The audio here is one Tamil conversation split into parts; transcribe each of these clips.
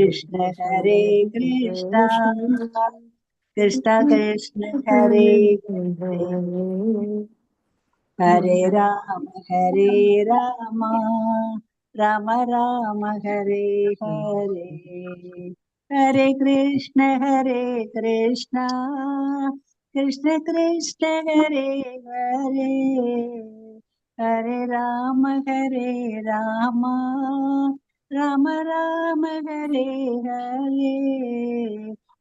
Krishna Hare Krishna Krishna Krishna Hare Hare Hare Rama Rama Rama Hare Hare Hare Krishna Krishna Krishna Hare Hare Hare Rama Rama Rama Hare Hare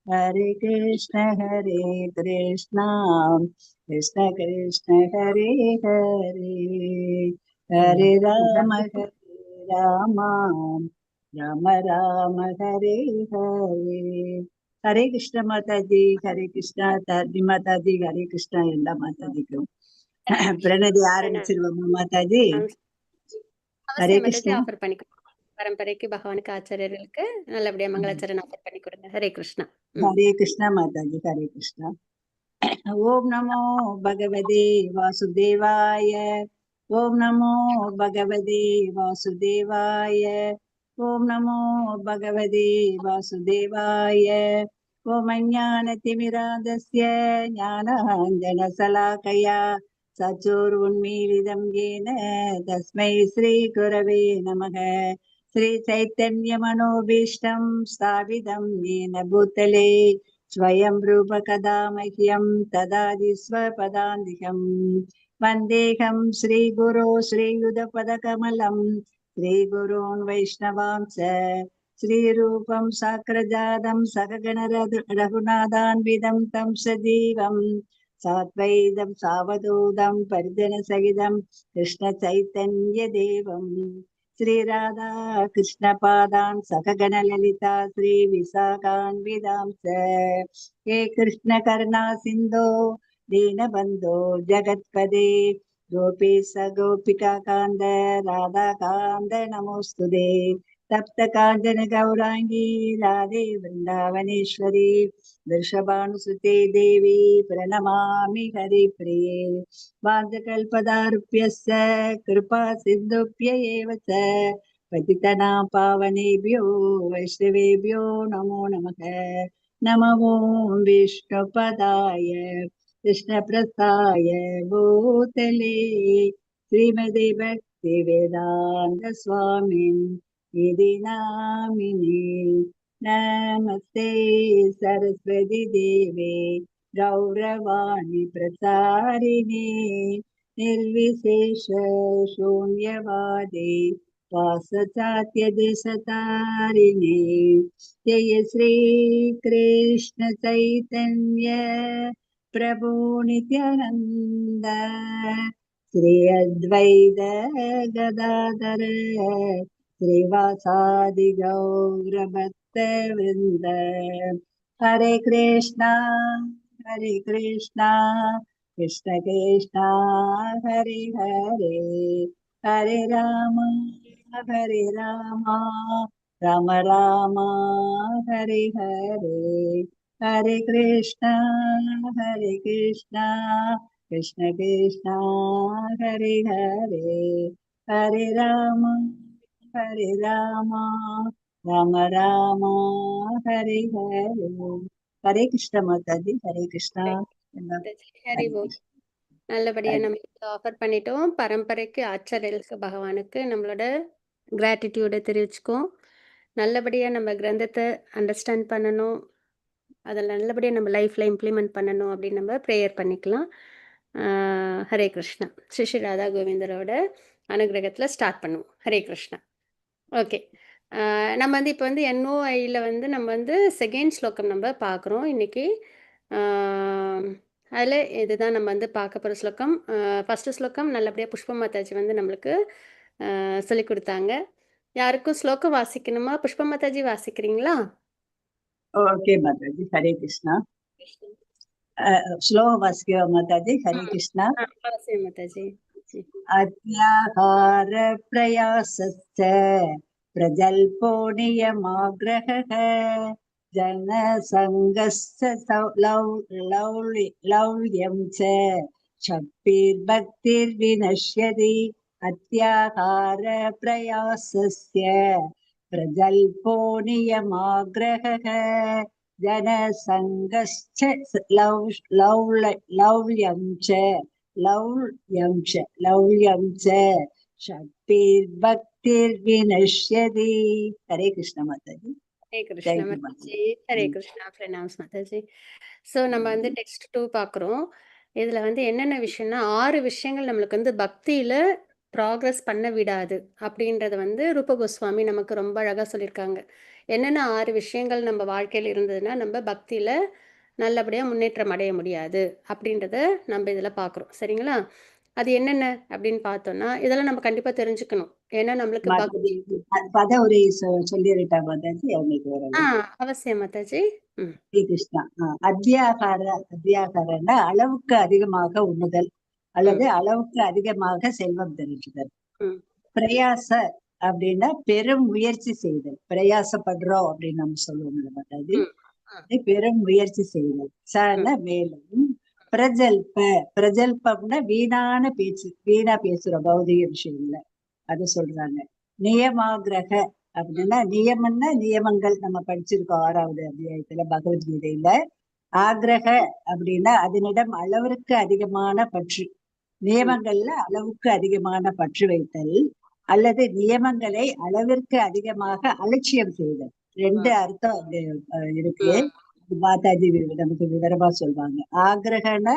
Hare Krishna Krishna Krishna Hare Hare Hare Rama Rama Rama Hare Hare Hare Krishna Mataji Hare Krishna Tadi Mataji Hare Krishna Ella Mataji பிரணதி ஆரம்பிச்சிருவோமா மாதாஜி? ஹரே கிருஷ்ணா. ஆஃபர் பண்ணி பரம்பரைக்கு பகவானுக்கு ஆச்சாரியர்களுக்கு நல்லபடியா மங்களாச்சரண் ஆஃபர் பண்ணி கொடுங்க. ஹரே கிருஷ்ணா. ஹரே கிருஷ்ணா மாதாஜி. ஹரே கிருஷ்ணா. ஓம் நமோ பகவதே வாசுதேவாய. ஓம் நமோ பகவதே வாசுதேவாய. ஓம் நமோ பகவதே வாசுதேவாய. ஓம் அஞ்ஞானதிமிராந்தஸ்ய ஞானாஞ்சனசலாகயா சச்சோர்வுன்மீலிதம் येन तस्मै श्रीगुरवे नमः. श्रीचैतन्यमनोभीष्टं स्थापितं येन भूतले स्वयं रूप कदा मह्यं ददाति स्वपदान्तिकं. वन्देऽहं श्रीगुरो श्रीयुतपदकमलं श्रीगुरून् वैष्णवांश्च श्रीरूपं साग्रजातं सगगण रघुनाथान्वितं तं सजीवं साद्वैतं सावधूतं परिजनसहितं कृष्ण चैतन्य देवं श्रीराधा कृष्णपादान् सखगण ललिता श्री विशाखान्वितांश्च. हे कृष्ण करुणा सिन्धो दीनबन्धो जगत्पदे गोपीश गोपिका कान्त राधा कान्त नमोस्तुते. तप्त काञ्चन गौरांगी राधे वृन्दावनेश्वरी वृषभानुसुते देवी प्रणमामि हरिप्रिये. वाञ्छकल्पतरुभ्यश्च कृपा सिन्धुभ्य एव च पतितनां पावनेभ्यो वैष्णवेभ्यो नमो नमः. नमो विष्णुपदाय कृष्णप्रसाय भूतले श्रीमते भक्तिवेदान्त स्वामिन् इति नामिने. नमस्ते सरस्वती देवे गौरवाणी प्रचारिणे निर्विशेष शून्यवादे वासचात्यदेशतारिणे. जय श्री कृष्ण चैतन्य प्रभु नित्यानंद श्री अद्वैत गदाधर श्रीवासादि गौर भक्त वृंद. हरे कृष्णा कृष्ण कृष्ण हरे हरे हरे राम राम राम हरे हरे. हरे कृष्णा कृष्ण कृष्ण हरे हरे हरे राम राम राम हरे हरे. हरे कृष्ण माताजी. हरे कृष्णा. நல்லபடியா நம்ம ஆஃபர் பண்ணிட்டோம். பரம்பரைக்கு ஆச்சாரியர்களுக்கு பகவானுக்கு நம்மளோட கிராட்டிடியூடை தெரிவிச்சுக்கோம். நல்லபடியா நம்ம கிரந்தத்தை அண்டர்ஸ்டாண்ட் பண்ணணும், அதில் நல்லபடியாக நம்ம லைஃப்பில் இம்ப்ளிமெண்ட் பண்ணணும் அப்படின்னு நம்ம ப்ரேயர் பண்ணிக்கலாம். ஹரே கிருஷ்ணா. ஸ்ரீ ராதா கோவிந்தரோட அனுகிரகத்தில் ஸ்டார்ட் பண்ணுவோம். ஹரே கிருஷ்ணா. ஓகே, நம்ம வந்து இப்போ வந்து NOIயில் வந்து நம்ம வந்து செகண்ட் ஸ்லோகம் நம்ம பார்க்குறோம் இன்றைக்கி. அதில் இதுதான் நம்ம வந்து பார்க்க போகிற ஸ்லோகம். ஃபஸ்ட்டு ஸ்லோகம் நல்லபடியாக புஷ்ப மாதாஜி வந்து நம்மளுக்கு சொல்லி கொடுத்தாங்க. யாருக்கும் ஸ்லோகம் வாசிக்கணுமா? புஷ்ப மாதாஜி வாசிக்கிறீங்களா? ஓகே மாதாஜி. ஹரே கிருஷ்ணா. ஸ்லோகம் வாசிக்க மாதாஜி. ஹரே கிருஷ்ணா. மாதாஜி. அத்யாஹார பிரயாசஸ்ச பிரஜல்போ நியமாக்ரஹः जनसङ्गस्य लौल्यं च शक्तिर्भक्तिर्विनश्यति. अत्याहार प्रयासस्य பிரஜல்போ நியமாக்ரஹ ஜனசங்கஸ்ச லவ்யம் ச லவ்யம் ச சக்திர் பக்திர் வினஷ்யதி. ஹரே கிருஷ்ண மாதாஜி. ஹரே கிருஷ்ண தேங்க்யூ மாதாஜி. மாதாஜி. ஹரே கிருஷ்ணா. பிரணாம்ஸ் மாதாஜி. ஸோ நம்ம வந்து டெக்ஸ்ட் 2 பார்க்குறோம். இதில் வந்து என்னென்ன விஷயம்னா 6 விஷயங்கள் நம்மளுக்கு வந்து பக்தியில் ப்ராக்ரஸ் பண்ண விடாது அப்படின்றத வந்து ரூப கோஸ்வாமி நமக்கு ரொம்ப அழகாக சொல்லியிருக்காங்க. என்னென்ன 6 விஷயங்கள் நம்ம வாழ்க்கையில் இருந்ததுன்னா நம்ம பக்தியில் நல்லபடியாக முன்னேற்றம் அடைய முடியாது அப்படின்றத நம்ம இதில் பார்க்குறோம். சரிங்களா? அது என்னென்ன அப்படின்னு பார்த்தோம்னா இதெல்லாம் நம்ம கண்டிப்பாக தெரிஞ்சுக்கணும். ஏன்னா நம்மளுக்கு மாதாஜி பத உரை சொல்லிருட்டா மாதாஜி அவங்களுக்கு வரல. அவசியம் மாதாஜி. ஸ்ரீ கிருஷ்ணா. அத்தியாகாரன்னா அளவுக்கு அதிகமாக உண்ணுதல் அல்லது அளவுக்கு அதிகமாக செல்வம் தெரிஞ்சுதல். பிரயாச அப்படின்னா பெரும் முயற்சி செய்தல். பிரயாசப்படுறோம் அப்படின்னு நம்ம சொல்லுவோம்ல மாதாஜி. பெரும் முயற்சி செய்தல். சன மேலும் பிரஜல்பம்னா வீணான பேச்சு, வீணா பேசுறோம் பௌதிக விஷயங்கள, அது சொல்றாங்க. நியமாகிரக அப்படின்னா நியமம்னா நியமங்கள் நம்ம படிச்சிருக்கோம் 6வது அத்தியாயத்துல பகவத்கீதையில. ஆக்ரக அப்படின்னா அதனிடம் அளவிற்கு அதிகமான பற்று. நியமங்கள்ல அளவுக்கு அதிகமான பற்று வைத்தல் அல்லது நியமங்களை அளவிற்கு அதிகமாக அலட்சியம் செய்தல். 2 அர்த்தம் அங்க இருக்கு. மாதாஜி நமக்கு விவரமா சொல்வாங்க. ஆக்ரகன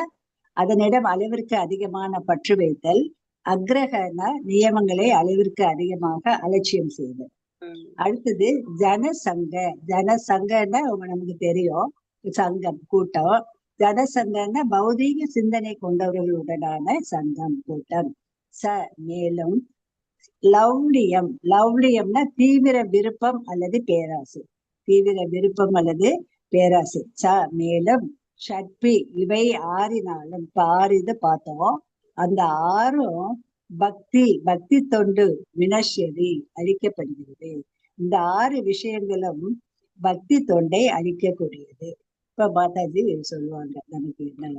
அதனிடம் அளவிற்கு அதிகமான பற்று வைத்தல், அக்ரகன நியமங்களை அளவிற்கு அதிகமாக அலட்சியம் செய்தல். அடுத்தது ஜனசங்க. ஜனசங்கன்னா நமக்கு தெரியும், சங்கம் கூட்டம். ஜனசங்கன்னா பௌதீக சிந்தனை கொண்டவர்களுடனான சங்கம் கூட்டம். மேலும் லவ்லியம்னா தீவிர விருப்பம் அல்லது பேராசை. தீவிர விருப்பம் அல்லது பேராசை. மேலும் ஷட்பி இவை 6னாலும், இப்ப 6 இது பார்த்தோம். அந்த 6ம் பக்தி தொண்டு வினஷ்யதி அழிக்கப்படுகிறது. இந்த 6 விஷயங்களும் பக்தி தொண்டை அழிக்கக்கூடியது. இப்ப மாதாஜி சொல்லுவாங்க நமக்கு என்ன.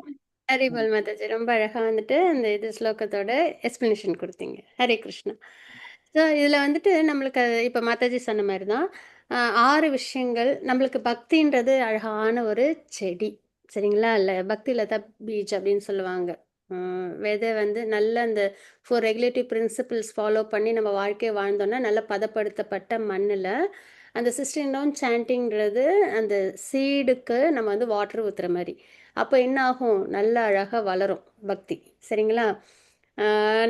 ஹரிபால் மாதாஜி ரொம்ப அழகாக வந்துட்டு அந்த இது ஸ்லோகத்தோட எக்ஸ்பிளனேஷன் கொடுத்தீங்க. ஹரே கிருஷ்ணா. ஸோ இதில் வந்துட்டு நம்மளுக்கு இப்போ மாதாஜி சொன்ன மாதிரி தான் 6 விஷயங்கள். நம்மளுக்கு பக்தின்றது அழகான ஒரு செடி, சரிங்களா? இல்லை பக்தி லதா பீச் அப்படின்னு சொல்லுவாங்க. விதை வந்து நல்ல அந்த 4 ரெகுலேட்டிவ் பிரின்சிபிள்ஸ் ஃபாலோ பண்ணி நம்ம வாழ்க்கையை வாழ்ந்தோம்னா நல்ல பதப்படுத்தப்பட்ட மண்ணில் அந்த 16 ரவுண்ட் சாண்டிங்கிறது அந்த சீடுக்கு நம்ம வந்து வாட்டர் ஊற்றுற மாதிரி. அப்போ என்ன ஆகும்? நல்ல அழகாக வளரும் பக்தி, சரிங்களா?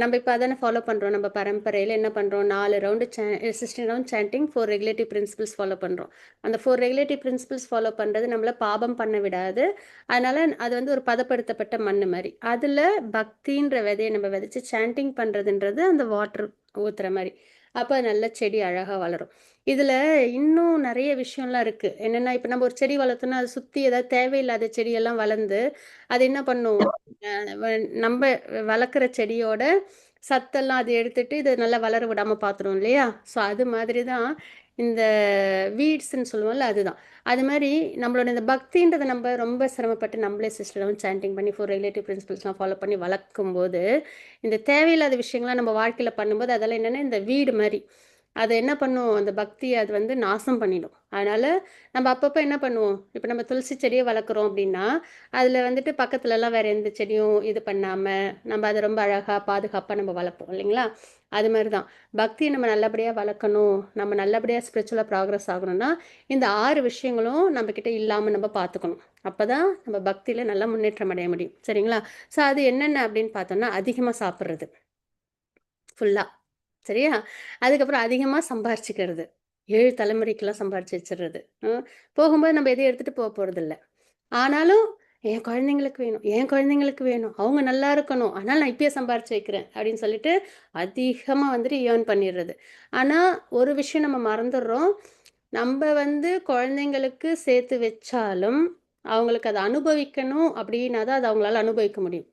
நம்ம இப்போ அதானே ஃபாலோ பண்ணுறோம். நம்ம பரம்பரையில் என்ன பண்ணுறோம்? 4 round 16 round sanding, 4 regulative principles follow பண்ணுறோம். அந்த 4 ரெகுலேட்டிவ் பிரின்சிபிள்ஸ் ஃபாலோ பண்ணுறது நம்மளை பாபம் பண்ண விடாது. அதனால் அது வந்து ஒரு பதப்படுத்தப்பட்ட மண் மாதிரி. அதில் பக்தின்ற விதையை நம்ம விதைச்சி சாண்டிங் பண்ணுறதுன்றது அந்த வாட்டர் ஊற்றுற மாதிரி. அப்போ நல்ல செடி அழகாக வளரும். இதில் இன்னும் நிறைய விஷயம்லாம் இருக்குது. என்னென்னா இப்போ நம்ம ஒரு செடி வளர்த்தோன்னா அதை சுற்றி ஏதாவது தேவையில்லாத செடியெல்லாம் வளர்ந்து அது என்ன பண்ணும்? நம்ம வளர்க்குற செடியோட சத்தெல்லாம் அது எடுத்துட்டு இதை நல்லா வளர விடாமல் பார்த்துரும் இல்லையா? ஸோ அது மாதிரி தான் இந்த வீட்ஸ்ன்னு சொல்லுவோம்ல, அதுதான். அது மாதிரி நம்மளோட இந்த பக்தின்றதை நம்ம ரொம்ப சிரமப்பட்டு நம்மளே சிஸ்டரும் சாண்டிங் பண்ணி 4 ரெகுலேட்டிவ் பிரின்சிபல்ஸ்லாம் ஃபாலோ பண்ணி வளர்க்கும்போது இந்த தேவையில்லாத விஷயங்கள்லாம் நம்ம வாழ்க்கையில் பண்ணும்போது அதெல்லாம் என்னென்னா இந்த வீடு மாதிரி அது என்ன பண்ணும்? அந்த பக்தியை அது வந்து நாசம் பண்ணிடும். அதனால் நம்ம அப்பப்போ என்ன பண்ணுவோம்? இப்போ நம்ம துளசி செடியை வளர்க்குறோம் அப்படின்னா அதில் வந்துட்டு பக்கத்துலலாம் வேறு எந்த செடியும் இது பண்ணாமல் நம்ம அதை ரொம்ப அழகாக பாதுகாப்பாக நம்ம வளர்ப்போம் இல்லைங்களா? அது மாதிரி தான் பக்தியை நம்ம நல்லபடியாக வளர்க்கணும், நம்ம நல்லபடியாக ஸ்பிரிச்சுவலாக ப்ராக்ரஸ் ஆகணும்னா இந்த 6 விஷயங்களும் நம்மக்கிட்ட இல்லாமல் நம்ம பார்த்துக்கணும். அப்போ தான் நம்ம பக்தியில் நல்லா முன்னேற்றம் அடைய முடியும், சரிங்களா? ஸோ அது என்னென்ன அப்படின்னு பார்த்தோம்னா அதிகமாக சாப்பிட்றது ஃபுல்லாக, சரியா? அதுக்கப்புறம் அதிகமாக சம்பாரிச்சுக்கிறது, 7 தலைமுறைக்கெல்லாம் சம்பாரிச்சு வச்சிடுறது. போகும்போது நம்ம எதையும் எடுத்துகிட்டு போக போகிறதில்ல. ஆனாலும் என் குழந்தைங்களுக்கு வேணும், என் குழந்தைங்களுக்கு வேணும், அவங்க நல்லா இருக்கணும், அதனால் நான் இப்பயே சம்பாரிச்சு வைக்கிறேன் அப்படின்னு சொல்லிட்டு அதிகமாக வந்துட்டு ஏர்ன் பண்ணிடுறது. ஆனால் ஒரு விஷயம் நம்ம மறந்துடுறோம். நம்ம வந்து குழந்தைங்களுக்கு சேர்த்து வச்சாலும் அவங்களுக்கு அதை அனுபவிக்கணும் அப்படின்னா தான் அது அவங்களால அனுபவிக்க முடியும்.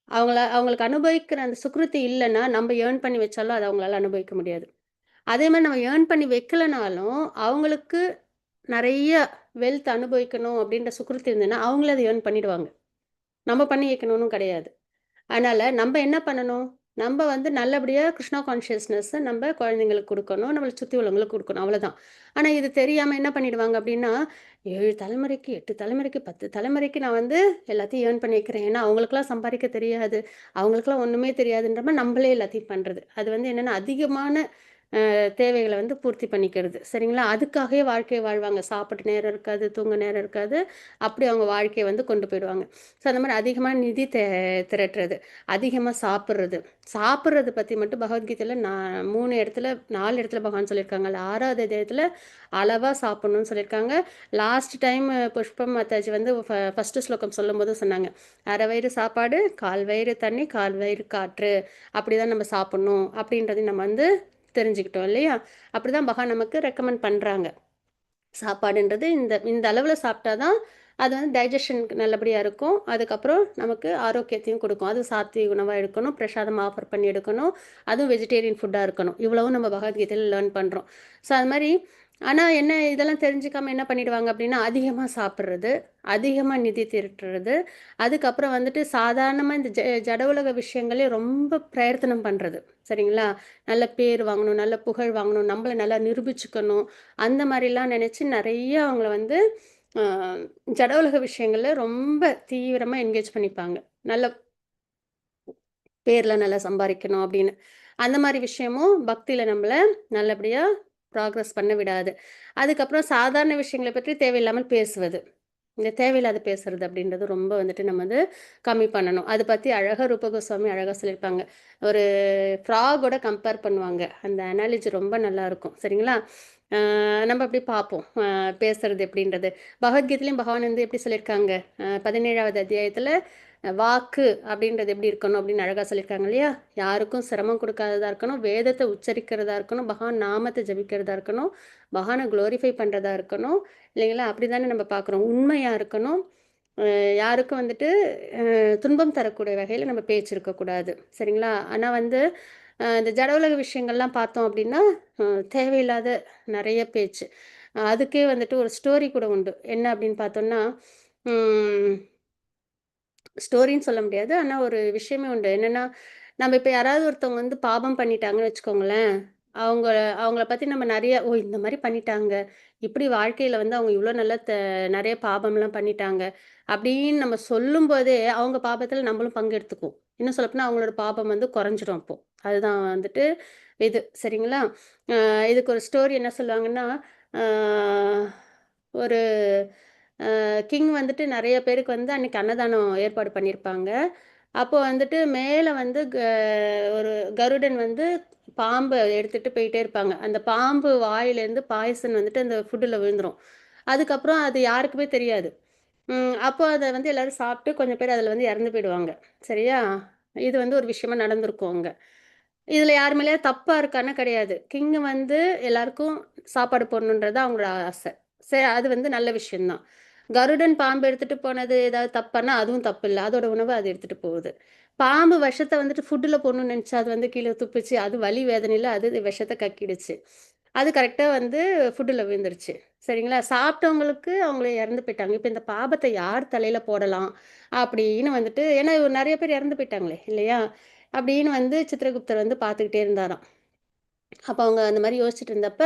அவங்களுக்கு அனுபவிக்கிற அந்த சுக்ருத்தி இல்லைன்னா நம்ம ஏர்ன் பண்ணி வச்சாலும் அதை அவங்களால அனுபவிக்க முடியாது. அதே மாதிரி நம்ம ஏர்ன் பண்ணி வைக்கலனாலும் அவங்களுக்கு நிறைய வெல்த் அனுபவிக்கணும் அப்படின்ற சுக்ருத்தி இருந்ததுன்னா அவங்களே அதை ஏர்ன் பண்ணிடுவாங்க. நம்ம பண்ணி வைக்கணும்னு கிடையாது. அதனால நம்ம என்ன பண்ணணும்? நம்ம வந்து நல்லபடியா கிருஷ்ணா கான்ஷியஸ்னஸ் நம்ம குழந்தைங்களுக்கு குடுக்கணும். நம்மள சுத்தி உள்ளவங்களுக்கு குடுக்கணும். அவ்வளோதான். ஆனா இது தெரியாம என்ன பண்ணிடுவாங்க அப்டின்னா, 7 தலைமுறைக்கு, 8 தலைமுறைக்கு, 10 தலைமுறைக்கு நான் வந்து எல்லாத்தையும் ஏர்ன் பண்ணி வைக்கிறேன். ஏன்னா அவங்களுக்கெல்லாம் சம்பாதிக்க தெரியாது. அவங்களுக்கெல்லாம் ஒண்ணுமே தெரியாதுன்ற மாரி நம்மளே எல்லாத்தையும் பண்றது. அது வந்து என்னன்னா அதிகமான தேவைகள வந்து பூர்த்தி பண்ணிக்கிறது. சரிங்களா? அதுக்காகவே வாழ்க்கைய வாழ்வாங்க. சாப்பிட நேரம் இருக்காது, தூங்க நேரம் இருக்காது. அப்படி அவங்க வாழ்க்கைய வந்து கொண்டு போயிடுவாங்க. ஸோ அந்த மாரி அதிகமா நிதி திரட்டுறது, அதிகமா சாப்பிடுறது. சாப்பிடுறது பத்தி மட்டும் பகவத்கீதையில நான் 3 இடத்துல 4 இடத்துல பகவான் சொல்லியிருக்காங்க. அதுல 6வது அத்தியாயத்துல அளவா சாப்பிடணும்னு சொல்லியிருக்காங்க. லாஸ்ட் டைம் புஷ்பம் மாதாஜி வந்து ஃபர்ஸ்ட் ஸ்லோகம் சொல்லும்போது சொன்னாங்க. "அரை வயிறு சாப்பாடு, 1/4 வயிறு தண்ணி, 1/4 வயிறு காற்று. அப்படிதான் நம்ம சாப்பிடணும்." அப்படின்றதையும் நம்ம வந்து தெரிஞ்சுக்கிட்டோம் இல்லையா? அப்படிதான் பகவான் நமக்கு ரெக்கமெண்ட் பண்றாங்க. சாப்பாடுன்றது இந்த இந்த அளவுல சாப்பிட்டா தான், அது வந்து டைஜஷனுக்கு நல்லபடியா இருக்கும். அதுக்கப்புறம் நமக்கு ஆரோக்கியத்தையும் குடுக்கும். அதுவும் சாத்விக உணவா எடுக்கணும், பிரசாதம் ஆஃபர் பண்ணி எடுக்கணும். அதுவும் வெஜிடேரியன் ஃபுட்டா இருக்கணும். இவ்வளவும் நம்ம பகவத்கீதையில லேர்ன் பண்றோம். ஸோ அது மாரி ஆனா என்ன இதெல்லாம் தெரிஞ்சுக்காம என்ன பண்ணிடுவாங்க அப்படின்னா, அதிகமா சாப்பிடுறது, அதிகமா நிதி திரட்டுறது, அதுக்கப்புறம் வந்துட்டு சாதாரணமா இந்த ஜட உலக விஷயங்களே ரொம்ப பிரயத்தனம் பண்றது. சரிங்களா? நல்ல பேர் வாங்கணும், நல்ல புகழ் வாங்கணும், நம்மள நல்லா நிரூபிச்சுக்கணும். அந்த மாரிலாம் நெனச்சு நெறைய அவங்கள வந்து அ ஜட உலக விஷயங்கள்ல ரொம்ப தீவிரமா என்கேஜ் பண்ணிப்பாங்க. நல்ல பேர்ல நல்லா சம்பாரிக்கணும் அப்படின்னு. அந்த மாரி விஷயமும் பக்தியில நம்மள நல்லபடியா ப்ராக்ரஸ் பண்ண விடாது. அதுக்கப்புறம் சாதாரண விஷயங்கள பற்றி தேவையில்லாமல் பேசுவது. இந்த தேவையில்லாத பேசுறது அப்படின்றது ரொம்ப வந்துட்டு நம்ம வந்து கம்மி பண்ணணும். அது பத்தி அழகா ரூப கோஸ்வாமி அழகா சொல்லியிருப்பாங்க. ஒரு ஃப்ராகோட கம்பேர் பண்ணுவாங்க. அந்த அனாலஜி ரொம்ப நல்லாருக்கும். சரிங்களா? நம்ம அப்படி பார்ப்போம். பேசுறது எப்படின்றது. பகவத்கீதையிலயும் பகவான் வந்து எப்படி சொல்லியிருக்காங்க? 17வது அத்தியாயத்தில வாக்கு அப்படின்றது எப்படி இருக்கணும் அப்படின்னு அழகா சொல்லியிருக்காங்க இல்லையா? யாருக்கும் சிரமம் குடுக்காததா இருக்கணும், வேதத்த உச்சரிக்கிறதா இருக்கணும், பகவான் நாமத்த ஜபிக்கிறதா இருக்கணும், பகவான குளோரிஃபை பண்றதா இருக்கணும். இல்லைங்களா? அப்படிதானே நம்ம பார்க்குறோம். உண்மையா இருக்கணும். யாருக்கும் வந்துட்டு துன்பம் தரக்கூடிய வகையில நம்ம பேச்சு இருக்கக்கூடாது. சரிங்களா? ஆனா வந்து இந்த ஜட உலக விஷயங்கள்லாம் பார்த்தோம் அப்படின்னா, அ தேவையில்லாத நெறைய பேச்சு. அதுக்கே வந்துட்டு ஒரு ஸ்டோரி கூட உண்டு. என்ன அப்படின்னு பார்த்தோம்னா, ம் ஸ்டோரின்னு சொல்ல முடியாது. ஆனா ஒரு விஷயமே உண்டு. என்னன்னா, நம்ம இப்ப யாராவது ஒருத்தவங்க வந்து பாவம் பண்ணிட்டாங்கன்னு வச்சுக்கோங்களேன், அவங்கள அவங்கள பத்தி நம்ம நெறைய, "ஓ! இந்த மாரி பண்ணிட்டாங்க. இப்படி வாழ்க்கையில வந்து அவங்க இவ்ளோ நல்ல நெறைய பாவம்லாம் பண்ணிட்டாங்க." அப்படின்னு நம்ம சொல்லும்போதே, அவங்க பாபத்துல நம்மளும் பங்கெடுத்துக்குவோம். இன்னும் சொல்லப்போனா அவங்களோட பாபம் வந்து குறைஞ்சிரும் அப்போ. அதுதான் வந்துட்டு இது. சரிங்களா? இதுக்கு ஒரு ஸ்டோரி என்ன சொல்லுவாங்கன்னா, ஆ ஒரு கிங் வந்துட்டு நெறைய பேருக்கு வந்து அன்னைக்கு அன்னதானம் ஏற்பாடு பண்ணியிருப்பாங்க. அப்போ வந்துட்டு மேல வந்து ஒரு கருடன் வந்து பாம்ப எடுத்துட்டு போயிட்டே இருப்பாங்க. அந்த பாம்பு வாயிலேருந்து பாய்சன் வந்துட்டு அந்த ஃபுட்டுல விழுந்துரும். அதுக்கப்புறம் அது யாருக்குமே தெரியாது. அப்போ அத வந்து எல்லாரும் சாப்பிட்டு கொஞ்சம் பேர் அதுல வந்து இறந்து போயிடுவாங்க. சரியா? இது வந்து ஒரு விஷயமா நடந்திருக்கும் அங்க. இதுல யார் மேலயாவது தப்பா இருக்கான்னா கிடையாது. கிங் வந்து எல்லாருக்கும் சாப்பாடு போடணுன்றது அவங்களோட ஆசை. சரி, அது வந்து நல்ல விஷயம் தான். கருடன் பாம்பு எடுத்துட்டு போனது ஏதாவது தப்பான்னா, அதுவும் தப்பு இல்ல. அதோட உணவ அது எடுத்துட்டு போகுது. பாம்பு விஷத்த வந்துட்டு ஃபுட்டுல போடணும்னு நெனச்சு அது வந்து கீழ துப்புச்சு. அது வலி வேதனையில அது விஷத்த கக்கிடுச்சு. அது கரெக்ட்டா வந்து ஃபுட்டுல விழுந்துருச்சு. சரிங்களா? சாப்பிட்டவங்களுக்கு அவங்களே இறந்து போயிட்டாங்க. இப்ப இந்த பாபத்த யார் தலையில போடலாம்? அப்படின்னு வந்துட்டு ஏன்னா நெறைய பேர் இறந்து போயிட்டாங்களே! இல்லையா? அப்படின்னு வந்து சித்திரகுப்தர் வந்து பார்த்துக்கிட்டே இருந்தாராம். அப்ப அவங்க அந்த மாரி யோசிச்சுட்டு இருந்தப்ப,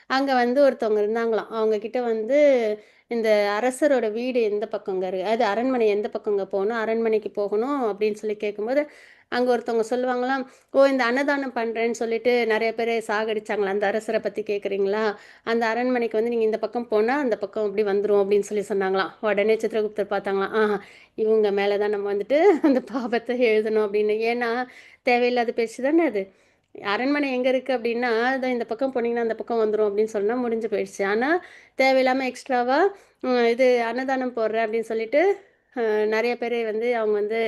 அங்க வந்து ஒருத்தவங்க இருந்தாங்களாம். அவங்க கிட்ட வந்து, "இந்த அரசரோட வீடு எந்த பக்கங்க அது அரண்மனை எந்த பக்கங்க போணும்? அரண்மனைக்கு போகணும்." அப்படின்னு சொல்லி கேட்கும்போது, அங்க ஒருத்தவங்க சொல்லுவாங்களாம், "ஓ! இந்த அன்னதானம் பண்றேன்னு சொல்லிட்டு நெறைய பேர சாகடிச்சாங்களா, அந்த அரசர பத்தி கேட்குறீங்களா? அந்த அரண்மனைக்கு வந்து நீங்க இந்த பக்கம் போனா, அந்த பக்கம் அப்படி வந்துரும்." அப்படின்னு சொல்லி சொன்னாங்களாம். உடனே சித்திரகுப்தர் பார்த்தாங்களாம், "ஆஹா! இவங்க மேல தான் நம்ம வந்துட்டு அந்த பாவத்த எழுதணும்." அப்படின்னு. ஏன்னா, தேவையில்லாத பேச்சு தானே அது. அரண்மனை எங்க இருக்கு அப்டின்னா, "இதோ இந்த பக்கம் போனீங்கன்னா, அந்த பக்கம் வந்துரும்" அப்டின்னு சொன்னா முடிஞ்சு போயிடுச்சு. ஆனா, தேவையில்லாம எக்ஸ்ட்ராவா இது அன்னதானம் போடுறேன் அப்டின்னு சொல்லிட்டு, நெறைய பேரு வந்து அவங்க வந்து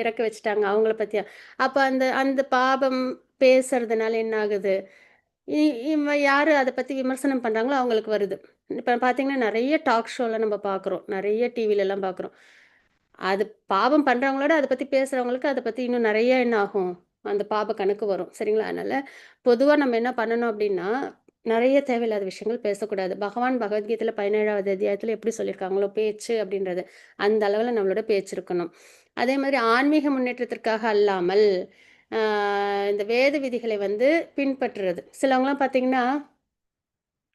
இறக்க வச்சுட்டாங்க. அவங்கள பத்தியா அப்ப அந்த அந்த பாபம் பேசுறதுனால என்ன ஆகுது? இ இவ யாரு அத பத்தி விமர்சனம் பண்றாங்களோ அவங்களுக்கு வருது. இப்ப பார்த்தீங்கன்னா, நெறைய டாக் ஷோல நம்ம பார்க்குறோம். நெறைய டிவிலலாம் பார்க்குறோம். அது பாவம் பண்றவங்களோட அத பத்தி பேசுறவங்களுக்கு அத பத்தி இன்னும் நெறைய என்ன ஆகும்? அந்த பாப கணக்கு வரும். சரிங்களா? அதனால பொதுவா நம்ம என்ன பண்ணணும் அப்டின்னா, நெறைய தேவையில்லாத விஷயங்கள் பேசக்கூடாது. பகவான் பகவத்கீதையில 17வது அத்தியாயத்தில எப்படி சொல்லியிருக்காங்களோ, பேச்சு அப்டின்றது, அந்த அளவுல நம்மளோட பேச்சு இருக்கணும். அதே மாரி ஆன்மீக முன்னேற்றத்திற்காக அல்லாமல், இந்த வேத விதிகளை வந்து பின்பற்றுறது. சிலவங்கலாம் பார்த்தீங்கன்னா,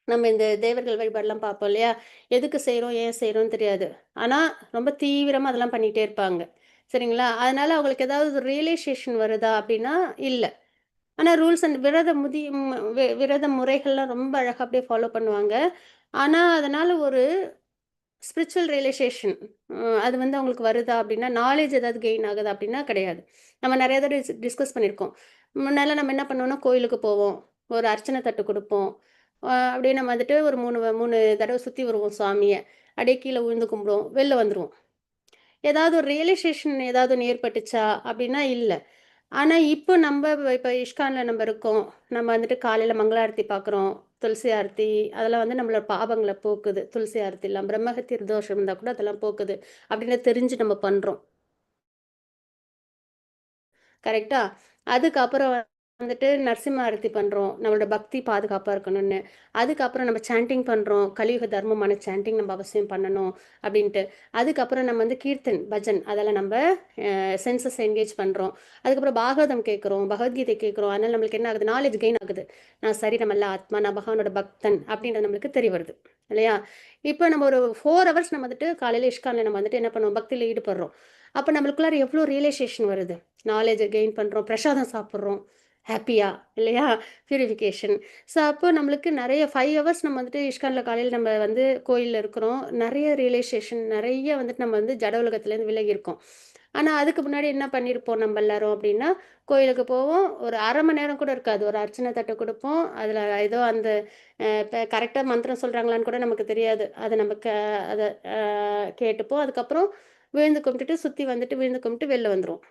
நம்ம இந்த தேவர்கள் வழிபாடுலாம் பார்ப்போம் இல்லையா? எதுக்கு செய்றோம், ஏன் செய்றோம்னு தெரியாது. ஆனா, ரொம்ப தீவிரமா அதெல்லாம் பண்ணிட்டே இருப்பாங்க. சரிங்களா? அதனால அவங்களுக்கு ஏதாவது ரியலைசேஷன் வருதா அப்படின்னா, இல்ல. ஆனா ரூல்ஸ் அண்ட் விரத முறைகள்லாம் ரொம்ப அழகா அப்படியே ஃபாலோ பண்ணுவாங்க. ஆனா, அதனால ஒரு ஸ்பிரிச்சுவல் ரியலைசேஷன் அது வந்து அவங்களுக்கு வருதா அப்படின்னா, நாலேட்ஜ் ஏதாவது கெயின் ஆகுதா அப்படின்னா கிடையாது. நம்ம நெறைய தடவ டிஸ்கஸ் பண்ணியிருக்கோம். முன்னாடிலாம் நம்ம என்ன பண்ணுவோம்னா, கோயிலுக்கு போவோம். ஒரு அர்ச்சனை தட்டு குடுப்போம். அப்படியே நம்ம வந்துட்டு ஒரு 3 தடவ சுத்தி வருவோம் சாமிய. அப்படியே கீழ விழுந்து கும்பிடுவோம். வெளில வந்துருவோம். ஏதாவது ஒரு ரியலைசேஷன் ஏதாவது ஒண்ணு ஏற்பட்டுச்சா? அப்படின்னா இல்ல. ஆனா, இப்போ இப்ப இஸ்கான்ல நம்ம இருக்கோம். நம்ம வந்துட்டு காலையில மங்கள ஆரத்தி பார்க்குறோம். துளசி ஆரத்தி அதெல்லாம் வந்து நம்மளோட பாவங்கள போக்குது. துளசி ஆரத்திலாம் பிரம்மஹத்தி தோஷம் இருந்தா கூட அதெல்லாம் போக்குது. அப்படின்னு தெரிஞ்சு நம்ம பண்றோம். கரெக்ட்டா? அதுக்கப்புறம் வந்துட்டு நரசிம்ம ஆரத்தி பண்றோம். நம்மளோட பக்தி பாதுகாப்பா இருக்கணும்னு. அதுக்கப்புறம் நம்ம சாண்டிங் பண்றோம். கலியுக தர்மமான சாண்டிங் நம்ம அவசியம் பண்ணணும் அப்டின்ட்டு. அதுக்கப்புறம் நம்ம வந்து கீர்த்தன், பஜன் அதெல்லாம் நம்ப சென்சஸ் என்கேஜ் பண்றோம். அதுக்கப்புறம் பாகவதம் கேட்குறோம், பகவத்கீதை கேட்குறோம். அதனால நம்மளுக்கு என்ன ஆகுது? நாலேட்ஜ் கெயின் ஆகுது. நான் சரீரமல்ல ஆத்மா, நான் பகவானோட பக்தன் அப்டின்றது நம்மளுக்கு தெரிய வருது. இல்லையா? இப்போ நம்ம ஒரு 4 ஹவர்ஸ் நம்ம வந்துட்டு காலையில இஸ்கான்ல நம்ம வந்துட்டு என்ன பண்ணுவோம்? பக்தியில ஈடுபடுறோம். அப்ப நம்மளுக்குள்ளார எவ்ளோ ரியலைசேஷன் வருது? நாலேட்ஜ கெயின் பண்றோம். பிரசாதம் சாப்பிடுறோம். ஹேப்பியா இல்லையா? பியூரிஃபிகேஷன். ஸோ, அப்போ நம்மளுக்கு நெறைய 5 ஹவர்ஸ் நம்ம வந்துட்டு இஸ்கான்ல காலையில நம்ம வந்து கோயில்ல இருக்கிறோம். நெறைய ரியலைசேஷன் நெறைய வந்துட்டு நம்ம வந்து ஜட உலகத்துலேருந்து விலகி இருக்கோம். ஆனா, அதுக்கு முன்னாடி என்ன பண்ணியிருப்போம் நம்ம எல்லாரும் அப்டின்னா, கோயிலுக்கு போவோம். ஒரு 1/2 மணி நேரம் கூட இருக்காது. ஒரு அர்ச்சனை தட்டு குடுப்போம். அதில ஏதோ அந்த இப்ப கரெக்ட்டா மந்திரம் சொல்றாங்களான்னு கூட நமக்கு தெரியாது. அத நம்ம அத அ கேட்டுப்போம். அதுக்கப்புறம் விழுந்து கும்பிட்டுட்டு, சுத்தி வந்துட்டு விழுந்து கும்பிட்டு வெளில வந்துருவோம்.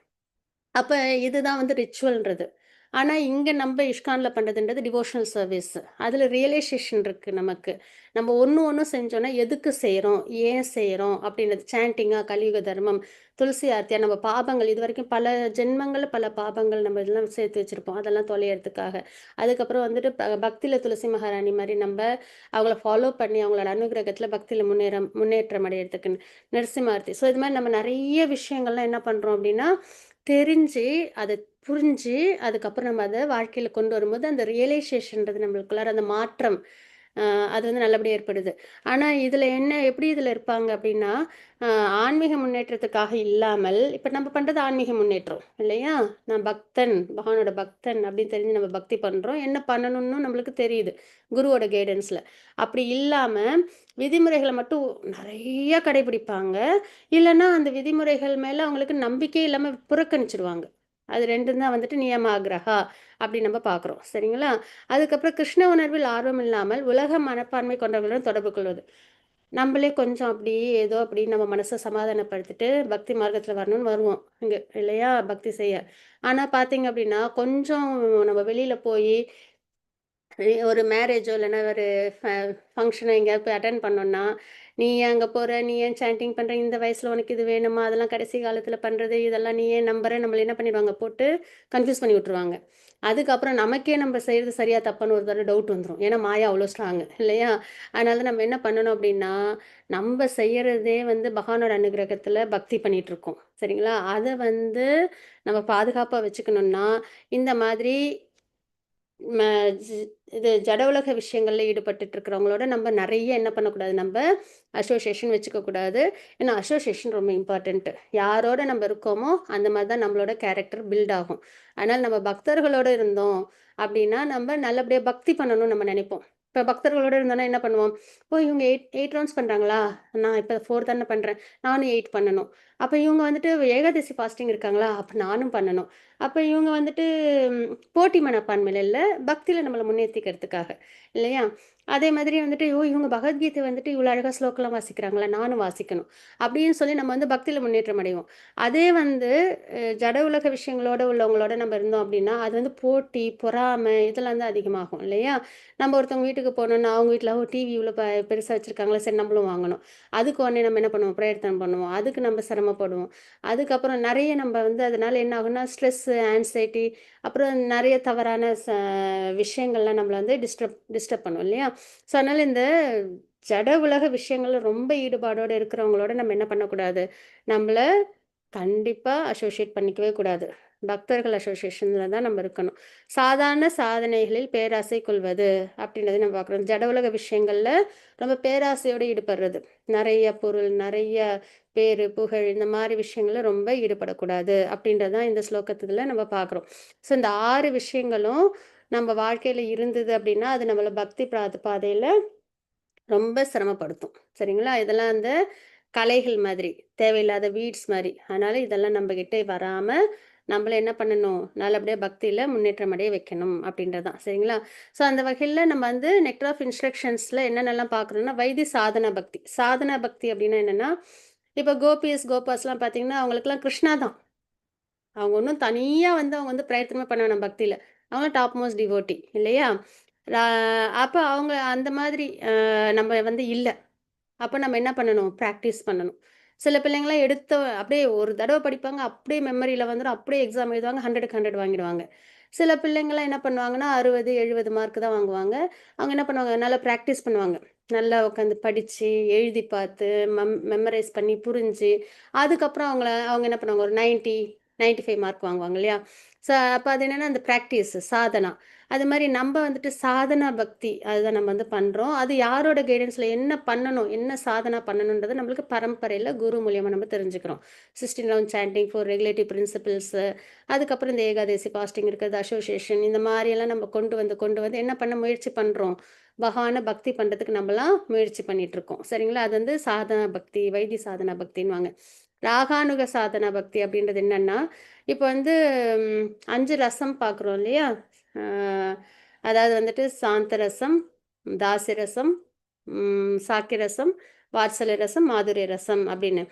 அப்ப இதுதான் வந்து ரிச்சுவல்ன்றது. ஆனா, இங்க நம்ப இஸ்கான்ல பண்றதுன்றது டிவோஷனல் சர்வீஸ். அதுல ரியலைசேஷன் இருக்கு நமக்கு. நம்ம ஒண்ணும் செஞ்சோம்னா, எதுக்கு செய்றோம்? ஏன் செய்றோம்? அப்படின்றது சாண்டிங்கா, கலியுக தர்மம், துளசி ஆர்த்தியா, நம்ம பாபங்கள் இதுவரைக்கும் பல ஜென்மங்கள்ல பல பாபங்கள் நம்ம இதெல்லாம் சேர்த்து வச்சிருப்போம். அதெல்லாம் தொலையறதுக்காக. அதுக்கப்புறம் வந்துட்டு பக்தியில துளசி மகாராணி மாரி நம்ப அவங்கள ஃபாலோ பண்ணி, அவங்களோட அனுகிரகத்துல பக்தியில முன்னேற்றம் அடையறதுக்குன்னு. நரசிம்ம ஆர்த்தி. ஸோ, இது மாரி நம்ம நெறைய விஷயங்கள்லாம் என்ன பண்றோம் அப்படின்னா, தெரிஞ்சு, அத புரிஞ்சு, அதுக்கப்புறம் நம்ம அத வாழ்க்கையில கொண்டு வரும்போது, அந்த ரியலைசேஷன்றது நம்மளுக்குள்ளார அந்த மாற்றம், அ அது வந்து நல்லபடியா ஏற்படுது. ஆனா, எப்படி இதுல இருப்பாங்க அப்டின்னா, அ ஆன்மீக முன்னேற்றத்துக்காக இல்லாமல், இப்ப நம்ம பண்றது ஆன்மீக முன்னேற்றம் இல்லையா? நான் பக்தன், பகவானோட பக்தன் அப்டின்னு தெரிஞ்சு நம்ம பக்தி பண்றோம். என்ன பண்ணணும்னு நம்மளுக்கு தெரியுது. குருவோட கைடன்ஸ்ல. அப்படி இல்லாம, விதிமுறைகள மட்டும் நெறைய கடைபிடிப்பாங்க. இல்லன்னா, அந்த விதிமுறைகள் மேல அவங்களுக்கு நம்பிக்கையே இல்லாம புறக்கணிச்சுருவாங்க. அது 2ம் தான் வந்துட்டு நியமாகிரகா அப்படி நம்ம பார்க்குறோம். சரிங்களா? அதுக்கப்புறம் கிருஷ்ண உணர்வில் ஆர்வம் இல்லாமல் உலக மனப்பான்மை கொண்டவர்களுடன் தொடர்பு கொள்வது. நம்மளே கொஞ்சம் அப்படியே ஏதோ அப்படி நம்ம மனச சமாதானப்படுத்திட்டு பக்தி மார்க்கத்துல வரணும்னு வருவோம். இங்க இல்லையா? பக்தி செய்ய. ஆனா பார்த்தீங்க அப்படின்னா, கொஞ்சம் நம்ம வெளியில போயி ஒரு மேரேஜோ இல்லைன்னா ஒரு ஃபங்க்ஷனோ எங்கேயாவது போய் அட்டென்ட் பண்ணோம்னா, "நீ ஏன் அங்க போற? நீ ஏன் சாண்டிங் பண்ற? இந்த வயசுல உனக்கு இது வேணுமா? அதெல்லாம் கடைசி காலத்துல பண்றது. இதெல்லாம் நீ ஏன் நம்புற?" நம்மள என்ன பண்ணிடுவாங்க, போட்டு கன்ஃப்யூஸ் பண்ணி விட்டுருவாங்க. அதுக்கப்புறம் நமக்கே நம்ம செய்றது சரியா, தப்பான்னு ஒரு தடவ டவுட் வந்துரும். ஏன்னா மாயா அவ்வளோ ஸ்ட்ராங் இல்லையா? அதனால நம்ம என்ன பண்ணணும் அப்படின்னா, நம்ப செய்யறதே வந்து பகவானோட அனுகிரகத்துல பக்தி பண்ணிட்டுருக்கோம். சரிங்களா? அத வந்து நம்ம பாதுகாப்பா வச்சுக்கணும்னா, இந்த மாதிரி ம ஜி இது ஜட உலக விஷயங்கள்ல ஈடுபட்டுட்டு இருக்கிறவங்களோட நம்ம நெறைய என்ன பண்ணக்கூடாது, நம்ப அசோசியேஷன் வச்சுக்க கூடாது. ஏன்னா அசோசியேஷன் ரொம்ப இம்பார்ட்டன்ட்டு. யாரோட நம்ம இருக்கோமோ, அந்த மாரி தான் நம்மளோட கேரக்டர் பில்ட் ஆகும். அதனால நம்ம பக்தர்களோட இருந்தோம் அப்டின்னா, நம்ம நல்லபடியா பக்தி பண்ணணும்னு நம்ம நெனைப்போம். இப்ப பக்தர்களோட இருந்தோம்னா என்ன பண்ணுவோம்? "ஓ! இவங்க 8 ரவுண்ட்ஸ் பண்றாங்களா? நான் இப்ப 4 தானே பண்றேன். நானும் 8 பண்ணணும். அப்ப இவங்க வந்துட்டு ஏகாதசி ஃபாஸ்டிங் இருக்காங்களா? அப்ப நானும் பண்ணணும்." அப்ப இவங்க வந்துட்டு போட்டி மனப்பான்மையில இல்ல, பக்தியில நம்மள முன்னேத்திக்கிறதுக்காக. இல்லையா? அதே மாதிரி வந்துட்டு, "ஓ! இவங்க பகவத்கீதை வந்துட்டு இவ்வளோ அழகா ஸ்லோகம்லாம் வாசிக்கிறாங்களா, நானும் வாசிக்கணும்." அப்படின்னு சொல்லி நம்ம வந்து பக்தியில முன்னேற்றம் அடைவோம். அதே வந்து ஜட உலக விஷயங்களோட உள்ளவங்களோட நம்ம இருந்தோம் அப்படின்னா, அது வந்து போட்டி, பொறாமை இதெல்லாம் தான் அதிகமாகும் இல்லையா? நம்ம ஒருத்தவங்க வீட்டுக்கு போனோம்னா, அவங்க வீட்ல "ஓ! டிவி இவ்வளோ பெருசா வச்சிருக்காங்களா, சரி நம்மளும் வாங்கணும்." அதுக்கு உடனே நம்ம என்ன பண்ணுவோம், பிரயத்தனம் பண்ணுவோம். அதுக்கு நம்ம சிரமப்படுவோம். அதுக்கப்புறம் நெறைய நம்ம வந்து அதனால என்ன ஆகும்னா, ஸ்ட்ரெஸ்ஸு, ஆங்ஸைட்டி அப்புறம் நெறைய தவறான விஷயங்கள்லாம் நம்மள வந்து டிஸ்டர்ப் பண்ணும் இல்லையா? ஸோ, அதனால இந்த ஜட உலக விஷயங்கள்ல ரொம்ப ஈடுபாடோட இருக்கிறவங்களோட நம்ம என்ன பண்ணக்கூடாது, நம்மள கண்டிப்பா அசோசியேட் பண்ணிக்கவே கூடாது. பக்தர்கள் அசோசியேஷனில் தான் நம்ம இருக்கணும். சாதாரண சாதனைகளில் பேராசை கொள்வது அப்படின்றத நம்ம பார்க்குறோம். ஜட உலக விஷயங்களில் ரொம்ப பேராசையோடு ஈடுபடுறது, நிறைய பொருள், நிறைய பேரு புகழ், இந்த மாதிரி விஷயங்கள்ல ரொம்ப ஈடுபடக்கூடாது அப்படின்றதான் இந்த ஸ்லோகத்துல நம்ம பார்க்குறோம். ஸோ இந்த 6 விஷயங்களும் நம்ம வாழ்க்கையில இருந்தது அப்படின்னா அது நம்மள பக்தி பாதையில ரொம்ப சிரமப்படுத்தும். சரிங்களா? இதெல்லாம் அந்த களைகள் மாதிரி, தேவையில்லாத வீட்ஸ் மாதிரி. அதனால இதெல்லாம் நம்ம கிட்ட வராம நம்மள என்ன பண்ணணும், நல்லபடியா பக்தியில முன்னேற்றம் அடைய வைக்கணும் அப்படின்றதான். சரிங்களா? ஸோ அந்த வகையில நம்ம வந்து நெக்டர் ஆஃப் இன்ஸ்ட்ரக்ஷன்ஸ்ல என்னென்னலாம் பார்க்குறோம்னா, வைதி சாதனா பக்தி. சாதனா பக்தி அப்படின்னா என்னன்னா, இப்போ கோபிஸ், கோபாஸ்லாம் பார்த்தீங்கன்னா, அவங்களுக்கெல்லாம் கிருஷ்ணா தான். அவங்க ஒன்றும் தனியா வந்து அவங்க வந்து பிரயத்தனமே பண்ண வேணாம் பக்தியில. அவங்க டாப் மோஸ்ட் டிவோட்டி இல்லையா? ரா அப்ப அவங்க அந்த மாதிரி நம்ம வந்து இல்ல. அப்ப நம்ம என்ன பண்ணணும்? பிராக்டிஸ் பண்ணணும். சில பிள்ளைங்கலாம் எடுத்த அப்படியே ஒரு தடவ படிப்பாங்க. அப்படியே மெமரியில வந்துரும். அப்படியே எக்ஸாம் எழுதுவாங்க. 100க்கு 100 வாங்கிடுவாங்க. சில பிள்ளைங்கலாம் என்ன பண்ணுவாங்கன்னா, 60, 70 மார்க் தான் வாங்குவாங்க. அவங்க என்ன பண்ணுவாங்க? நல்லா பிராக்டிஸ் பண்ணுவாங்க. நல்லா உட்காந்து படிச்சு, எழுதி பார்த்து, மெமரைஸ் பண்ணி, புரிஞ்சு, அதுக்கப்புறம் அவங்க என்ன பண்ணுவாங்க? ஒரு 90, 95 மார்க் வாங்குவாங்க இல்லையா? அப்ப அது என்னன்னா, அந்த பிராக்டிஸ், சாதனா. அது மாரி நம்ப வந்துட்டு சாதனா பக்தி அதுதான் நம்ம வந்து பண்றோம். அது யாரோட கைடன்ஸ்ல என்ன பண்ணணும், என்ன சாதனா பண்ணணுன்றது நம்மளுக்கு பரம்பரையில குரு மூலியமா நம்ம தெரிஞ்சுக்கிறோம். 16 round sanding for regulative principles, அதுக்கப்புறம் இந்த ஏகாதசி ஃபாஸ்டிங் இருக்கிறது, அசோசியேஷன், இந்த மாரியெல்லாம் நம்ம கொண்டு வந்து என்ன பண்ண முயற்சி பண்றோம்? பகவான பக்தி பண்றதுக்கு நம்மலாம் முயற்சி பண்ணிட்டு இருக்கோம். சரிங்களா? அது வந்து சாதனா பக்தி, வைத்தி சாதனா பக்தின்னுவாங்க. ராகானுக சாதனா பக்தி அப்படின்றது என்னன்னா, இப்போ வந்து 5 ரசம் பார்க்குறோம் இல்லையா? அ அதாவது வந்துட்டு சாந்த ரசம், தாஸ்ய ரசம், சாக்கிய ரசம், வாத்சல்ய ரசம், மாதுரிய ரசம் அப்படின்னு.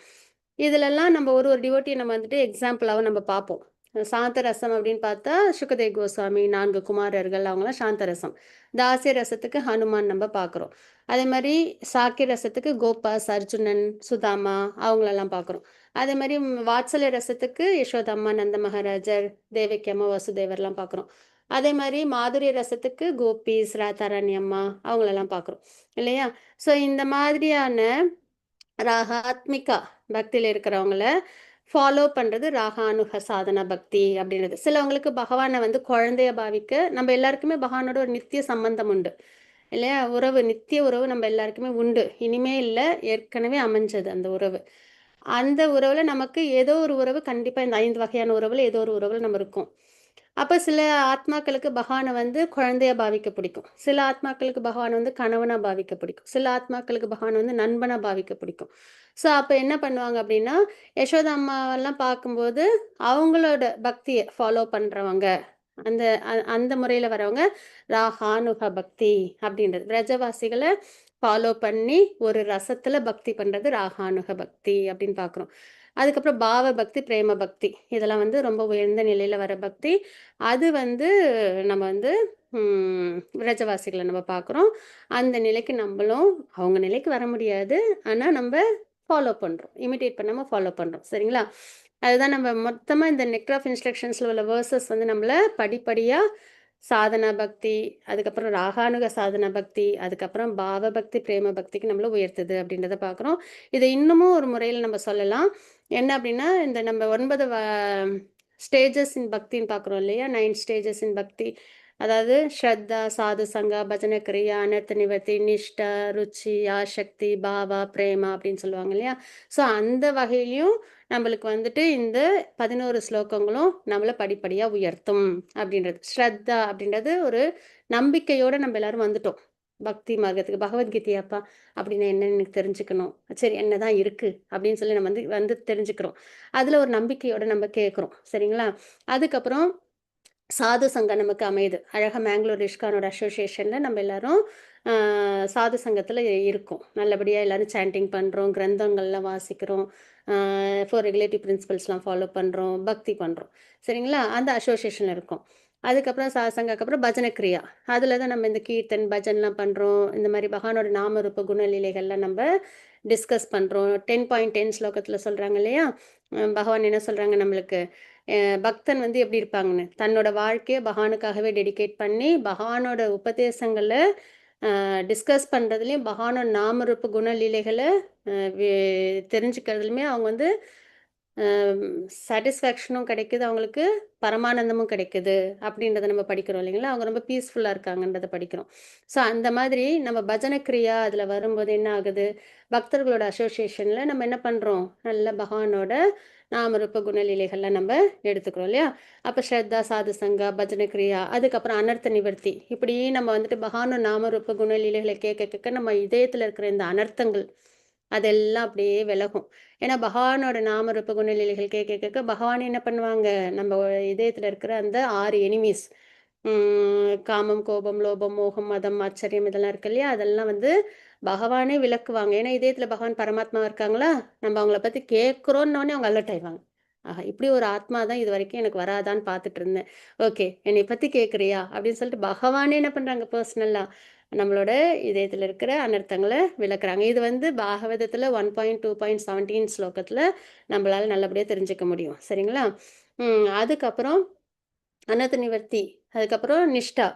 இதுலலாம் நம்ம ஒரு ஒரு டிவோட்டிய நம்ம வந்துட்டு எக்ஸாம்பிளாவும் நம்ம பார்ப்போம். சாந்த ரசம் அப்படின்னு பார்த்தா, சுகதேவ் கோஸ்வாமி, 4 குமாரர்கள் அவங்கலாம் சாந்த ரசம். தாஸ்ய ரசத்துக்கு ஹனுமான் நம்ம பார்க்குறோம். அதே மாரி சாக்கிய ரசத்துக்கு கோபாஸ், அர்ஜுனன், சுதாமா அவங்களெல்லாம் பார்க்குறோம். அதே மாரி வாத்சல்ய ரசத்துக்கு யசோதம்மா, நந்த மகாராஜர், தேவகி அம்மா, வசுதேவர்லாம் பார்க்குறோம். அதே மாரி மாதுரிய ரசத்துக்கு கோபீஸ், ராதாராணி அம்மா அவங்களெல்லாம் பார்க்குறோம். இல்லையா? ஸோ இந்த மாதிரியான ராகாத்மிகா பக்தியில இருக்கிறவங்கள ஃபாலோ பண்றது ராகானுக சாதனா பக்தி அப்படின்றது. சிலவங்களுக்கு பகவான வந்து குழந்தைய பாவிக்க நம்ம எல்லாருக்குமே பகவானோட ஒரு நித்திய சம்பந்தம் உண்டு. இல்லையா? உறவு, நித்திய உறவு நம்ம எல்லாருக்குமே உண்டு. இனிமே இல்ல, ஏற்கனவே அமைஞ்சது அந்த உறவு. அந்த உறவுல நமக்கு ஏதோ ஒரு உறவு கண்டிப்பா இந்த 5 வகையான உறவுல ஏதோ ஒரு உறவுல நம்ம இருக்கோம். அப்ப சில ஆத்மாக்களுக்கு பகவான வந்து குழந்தையா பாவிக்க பிடிக்கும். சில ஆத்மாக்களுக்கு பகவான வந்து கணவனா பாவிக்க பிடிக்கும். சில ஆத்மாக்களுக்கு பகவான வந்து நண்பனா பாவிக்க பிடிக்கும். அப்ப என்ன பண்ணுவாங்க அப்படின்னா, யசோதா அம்மாவெல்லாம் பார்க்கும்போது, அவங்களோட பக்திய ஃபாலோ பண்றவங்க, அந்த அந்த முறையில வரவங்க ராகானுக பக்தி அப்படின்றது. பிரஜவாசிகள ஃபாலோ பண்ணி ஒரு ரசத்துல பக்தி பண்றது ராகானுக பக்தி அப்படின்னு பார்க்குறோம். அதுக்கப்புறம் பாவ பக்தி, பிரேம பக்தி. இதெல்லாம் வந்து ரொம்ப உயர்ந்த நிலையில வர பக்தி. அது வந்து நம்ம வந்து விரஜவாசிகள நம்ம பார்க்குறோம். அந்த நிலைக்கு நம்பளும் அவங்க நிலைக்கு வர முடியாது. ஆனா நம்ப ஃபாலோ பண்றோம். இமிட்டேட் பண்ணாம ஃபாலோ பண்றோம். சரிங்களா? அதுதான் நம்ம மொத்தமா இந்த நெக்டர் ஆஃப் இன்ஸ்ட்ரக்ஷன்ஸ்ல உள்ள வேர்சஸ் வந்து நம்மள படிப்படியா சாதனா பக்தி, அதுக்கப்புறம் ராகானுக சாதனா பக்தி, அதுக்கப்புறம் பாவ பக்தி, பிரேம பக்திக்கு நம்மள உயர்த்துது அப்படின்றத பார்க்குறோம். இத இன்னமும் ஒரு முறையில நம்ம சொல்லலாம். என்ன அப்படின்னா, இந்த நம்ம 9 ஸ்டேஜஸ் இன் பக்தின்னு பார்க்குறோம் இல்லையா? 9 ஸ்டேஜஸ் இன் பக்தி. அதாவது ஸ்ரத்தா, சாது சங்கா, பஜன கிரியா, அனர்த்த நிவர்த்தி, நிஷ்டா, ருச்சி, ஆசக்தி, பாவா, பிரேமா அப்படின்னு சொல்லுவாங்க இல்லையா? அந்த வகையிலயும் நம்மளுக்கு வந்துட்டு இந்த 11 ஸ்லோகங்களும் நம்மள படிப்படியா உயர்த்தும் அப்படின்றது. ஸ்ரத்தா அப்படின்றது ஒரு நம்பிக்கையோட நம்ம எல்லாரும் வந்துட்டோம். பக்தி மார்க்கத்துக்கு. பகவத்கீதையாப்பா அப்படின்னா என்னன்னு எனக்கு தெரிஞ்சுக்கணும். சரி என்னதான் இருக்கு அப்படின்னு சொல்லி நம்ம வந்து வந்து தெரிஞ்சுக்கிறோம். அதுல ஒரு நம்பிக்கையோட நம்ம கேட்குறோம். சரிங்களா? அதுக்கப்புறம் சாது சங்கம் நமக்கு அமையுது. அழகா மேங்களூர் இஸ்கானோட அசோசியேஷன்ல நம்ம எல்லாரும் அ சாது சங்கத்துல இருக்கோம். நல்லபடியா எல்லாரும் சாண்டிங் பண்றோம், கிரந்தங்கள்லாம் வாசிக்கிறோம். ஃபார் ரெகுலேட்டிவ் பிரின்சிபல்ஸ்லாம் ஃபாலோ பண்றோம், பக்தி பண்றோம். சரிங்களா? அந்த அசோசியேஷன்ல இருக்கோம். அதுக்கப்புறம் சங்கக்கு அப்புறம் பஜன கிரியா. அதுல தான் நம்ம இந்த கீர்த்தன், பஜன்லாம் பண்றோம். இந்த மாரி பகவானோட நாம ரூப குணலீலைகள்லாம் நம்ப டிஸ்கஸ் பண்றோம். 10.10 ஸ்லோகத்துல சொல்றாங்க இல்லையா? பகவான் என்ன சொல்றாங்க நம்மளுக்கு? பக்தன் வந்து எப்படி இருப்பாங்கன்னு, தன்னோட வாழ்க்கைய பகவானுக்காகவே டெடிகேட் பண்ணி, பகவானோட உபதேசங்கள டிஸ்கஸ் பண்றதுலயும், பகவானோட நாமரூப குணலீலைகள அ வே தெரிஞ்சுக்கிறதுலயுமே அவங்க வந்து சாட்டிஸ்ஃபேக்ஷனும் கிடைக்குது, அவங்களுக்கு பரமானந்தமும் கிடைக்குது அப்படின்றத நம்ம படிக்கிறோம் இல்லைங்களா? அவங்க ரொம்ப பீஸ்ஃபுல்லாக இருக்காங்கன்றத படிக்கிறோம். ஸோ அந்த மாதிரி நம்ம பஜன கிரியா அதில் வரும்போது என்ன ஆகுது, பக்தர்களோட அசோசியேஷனில் நம்ம என்ன பண்ணுறோம், நல்ல பகவானோட நாமரூப குணலீலைகள்லாம் நம்ம எடுத்துக்கிறோம் இல்லையா? அப்போ ஸ்ரத்தா, சாது சங்கா, பஜன கிரியா, அதுக்கப்புறம் அனர்த்த நிவர்த்தி, இப்படி நம்ம வந்துட்டு பகவானோட நாமரூப குணலீலைகளை கேட்க கேட்க நம்ம இதயத்தில் இருக்கிற இந்த அனர்த்தங்கள் அதெல்லாம் அப்படியே விலகும். ஏன்னா பகவானோட நாமரூப குணலீலைகள் கேட்க கேட்க பகவான் என்ன பண்ணுவாங்க, நம்ம இதயத்தில் இருக்கிற அந்த 6 எனிமீஸ், காமம், கோபம், லோபம், மோகம், மதம், ஆச்சரியம் இதெல்லாம் இருக்கு இல்லையா? அதெல்லாம் வந்து பகவானே விலக்குவாங்க. ஏன்னா இதயத்தில் பகவான் பரமாத்மாவா இருக்காங்களா? நம்ம அவங்கள பற்றி கேட்குறோன்னொடனே அவங்க அலர்ட் ஆயிடுவாங்க. ஆஹா! இப்படி ஒரு ஆத்மா தான் இதுவரைக்கும் எனக்கு வராதான்னு பார்த்துட்டு இருந்தேன். ஓகே, என்னைய பத்தி கேட்குறியா? அப்படின்னு சொல்லிட்டு பகவானே என்ன பண்றாங்க பெர்சனலா, நம்மளோட இதயத்துல இருக்கிற அனர்த்தங்கள விளக்குறாங்க. இது வந்து பாகவதத்துல 1.2.17 ஸ்லோகத்துல நம்மளால நல்லபடியா தெரிஞ்சுக்க முடியும். சரிங்களா? அதுக்கப்புறம் அனர்த்த நிவர்த்தி, அதுக்கப்புறம் நிஷ்டா.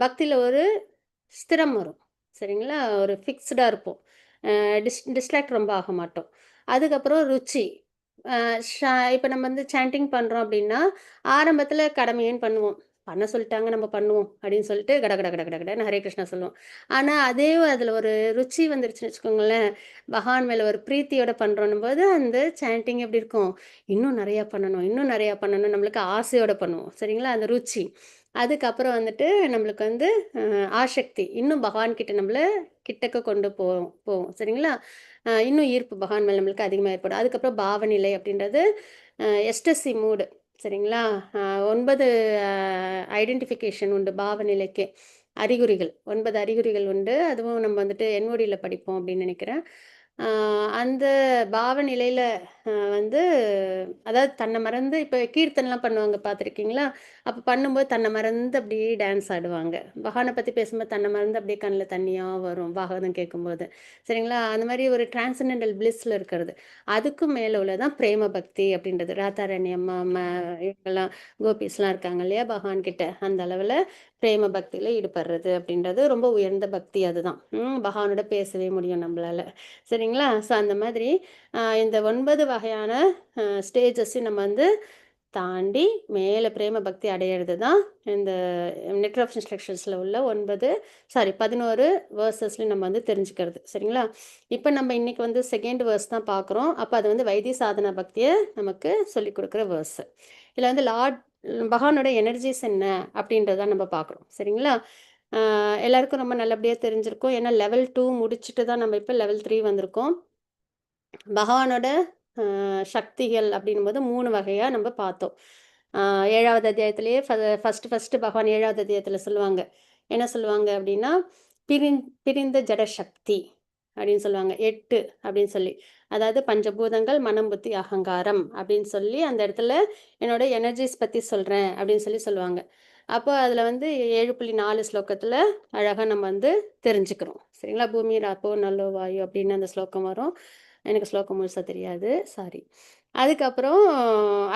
பக்தியில ஒரு ஸ்திரம் வரும். சரிங்களா? ஒரு ஃபிக்ஸ்டா இருப்போம். டிஸ்ட்ராக்ட் ரொம்ப ஆக மாட்டோம். அதுக்கப்புறம் ருச்சி. அ ஷ இப்ப நம்ம வந்து சாண்டிங் பண்றோம் அப்படின்னா, ஆரம்பத்தில கடமையேன்னு பண்ணுவோம். பண்ண சொல்லிட்டாங்க நம்ம பண்ணுவோம் அப்படின்னு சொல்லிட்டு கட கட கட கட கடன்னு ஹரே கிருஷ்ணா சொல்லுவோம். ஆனா, அதே அதில ஒரு ருச்சி வந்துருச்சுன்னு வச்சுக்கோங்களேன், பகவான் மேல ஒரு பிரீத்தியோட பண்றோன்னும்போது அந்த சாண்டிங் எப்படி இருக்கும்? இன்னும் நெறையா பண்ணணும், இன்னும் நெறையா பண்ணணும் நம்மளுக்கு ஆசையோட பண்ணுவோம். சரிங்களா? அந்த ருச்சி. அதுக்கப்புறம் வந்துட்டு நம்மளுக்கு வந்து ஆசக்தி. இன்னும் பகவான் கிட்ட நம்மள கிட்டக்க கொண்டு போவோம் போவோம். சரிங்களா? இன்னும் ஈர்ப்பு பகவான் மேல நம்மளுக்கு அதிகமா ஏற்படும். அதுக்கப்புறம் பாவநிலை அப்படின்றது எஸ்டசி மூடு. சரிங்களா? அ 9 ஐடென்டிஃபிகேஷன் உண்டு பாவநிலைக்கே. அறிகுறிகள். 9 அறிகுறிகள் உண்டு. அதுவும் நம்ம வந்துட்டு என்ஓடில படிப்போம் அப்படின்னு நெனைக்கிறேன். அ அந்த பாவநிலையில வந்து அதாவது தன்னை மறந்து இப்ப கீர்த்தனைலாம் பண்ணுவாங்க பார்த்துருக்கீங்களா? அப்ப பண்ணும்போது தன்னை மறந்து அப்படியே டான்ஸ் ஆடுவாங்க. பகவான பத்தி பேசும்போது தன்னை மறந்து அப்படியே கண்ல தண்ணியா வரும், பாகவதம் கேட்கும்போது. சரிங்களா? அந்த மாரி ஒரு டிரான்சென்டென்டல் பிளிஸ்ல இருக்கிறது. அதுக்கும் மேல உள்ளதான் பிரேம பக்தி அப்படின்றது. ராதாராணி அம்மா, இவங்கலாம் கோபிஸ்லாம் இருக்காங்க இல்லையா? பகவான் கிட்ட. அந்த அளவுல பிரேம பக்தியில ஈடுபடுறது அப்படின்றது ரொம்ப உயர்ந்த பக்தி அதுதான். பகவானோட பேசவே முடியும் நம்மளால. சரிங்களா? ஸோ அந்த மாதிரி இந்த 9 வகையான ஸ்டேஜஸையும் நம்ம வந்து தாண்டி மேல பிரேம பக்தி அடையிறது தான் இந்த நெட் ஆஃப் இன்ஸ்ட்ரக்ஷன்ஸில் உள்ள 11 வேர்சஸ்லையும் நம்ம வந்து தெரிஞ்சுக்கிறது. சரிங்களா? இப்போ நம்ம இன்னைக்கு வந்து செகண்ட் வேர்ஸ் தான் பார்க்குறோம். அப்போ அது வந்து வைத்திய சாதனா பக்தியை நமக்கு சொல்லிக் கொடுக்குற வேர்ஸ். இதில் வந்து பகவானோட எனர்ஜிஸ் என்ன அப்படின்றத நம்ம பார்க்குறோம். சரிங்களா? எல்லாருக்கும் ரொம்ப நல்லபடியாக தெரிஞ்சிருக்கும். ஏன்னா லெவல் 2 முடிச்சுட்டு தான் நம்ம இப்போ லெவல் 3 வந்திருக்கோம். பகவானோட சக்திகள் அப்படின்னும்போது 3 வகையா நம்ம பார்த்தோம். 7வது அத்தியாயத்திலேயே ஃபர்ஸ்ட்டு பகவான் 7வது அத்தியாயத்தில சொல்லுவாங்க. என்ன சொல்லுவாங்க அப்படின்னா, பிரிந்த ஜட சக்தி அப்படின்னு சொல்லுவாங்க. 8 அப்படின்னு சொல்லி. அதாவது பஞ்சபூதங்கள், மனம், புத்தி, அகங்காரம் அப்படின்னு சொல்லி அந்த இடத்துல என்னோட எனர்ஜிஸ் பத்தி சொல்றேன் அப்படின்னு சொல்லி சொல்லுவாங்க. அப்போ அதில வந்து 7.4 ஸ்லோகத்தில அழகா நம்ம வந்து தெரிஞ்சுக்கிறோம். சரிங்களா? பூமி ராப்போ நல்லோ வாயு அப்படின்னு அந்த ஸ்லோகம் வரும். எனக்கு ஸ்லோகம் முழுசா தெரியாது. சாரி. அதுக்கப்புறம்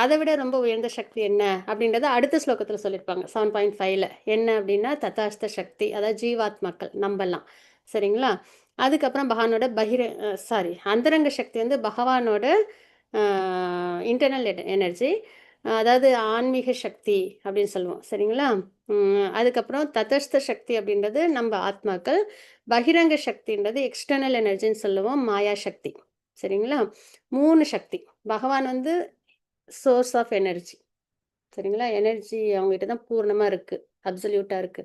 அதை விட ரொம்ப உயர்ந்த சக்தி என்ன அப்படின்றத அடுத்த ஸ்லோகத்தில் சொல்லியிருப்பாங்க 7.5ல. என்ன அப்படின்னா தத்தாஸ்த சக்தி, அதாவது ஜீவாத்மாக்கள் நம்பலாம். சரிங்களா? அதுக்கப்புறம் பகவானோட அந்தரங்க சக்தி வந்து பகவானோட இன்டர்னல் எனர்ஜி, அதாவது ஆன்மீக சக்தி அப்படின்னு சொல்லுவோம். சரிங்களா? அதுக்கப்புறம் தத்தஸ்த சக்தி அப்படின்றது நம்ம ஆத்மாக்கள். பகிரங்க சக்தின்றது எக்ஸ்டர்னல் எனர்ஜின்னு சொல்லுவோம், மாயா சக்தி. சரிங்களா? 3 சக்தி. பகவான் வந்து சோர்ஸ் ஆஃப் எனர்ஜி. சரிங்களா? எனர்ஜி அவங்ககிட்ட தான் பூர்ணமா இருக்கு. அப்சல்யூட்டா இருக்கு.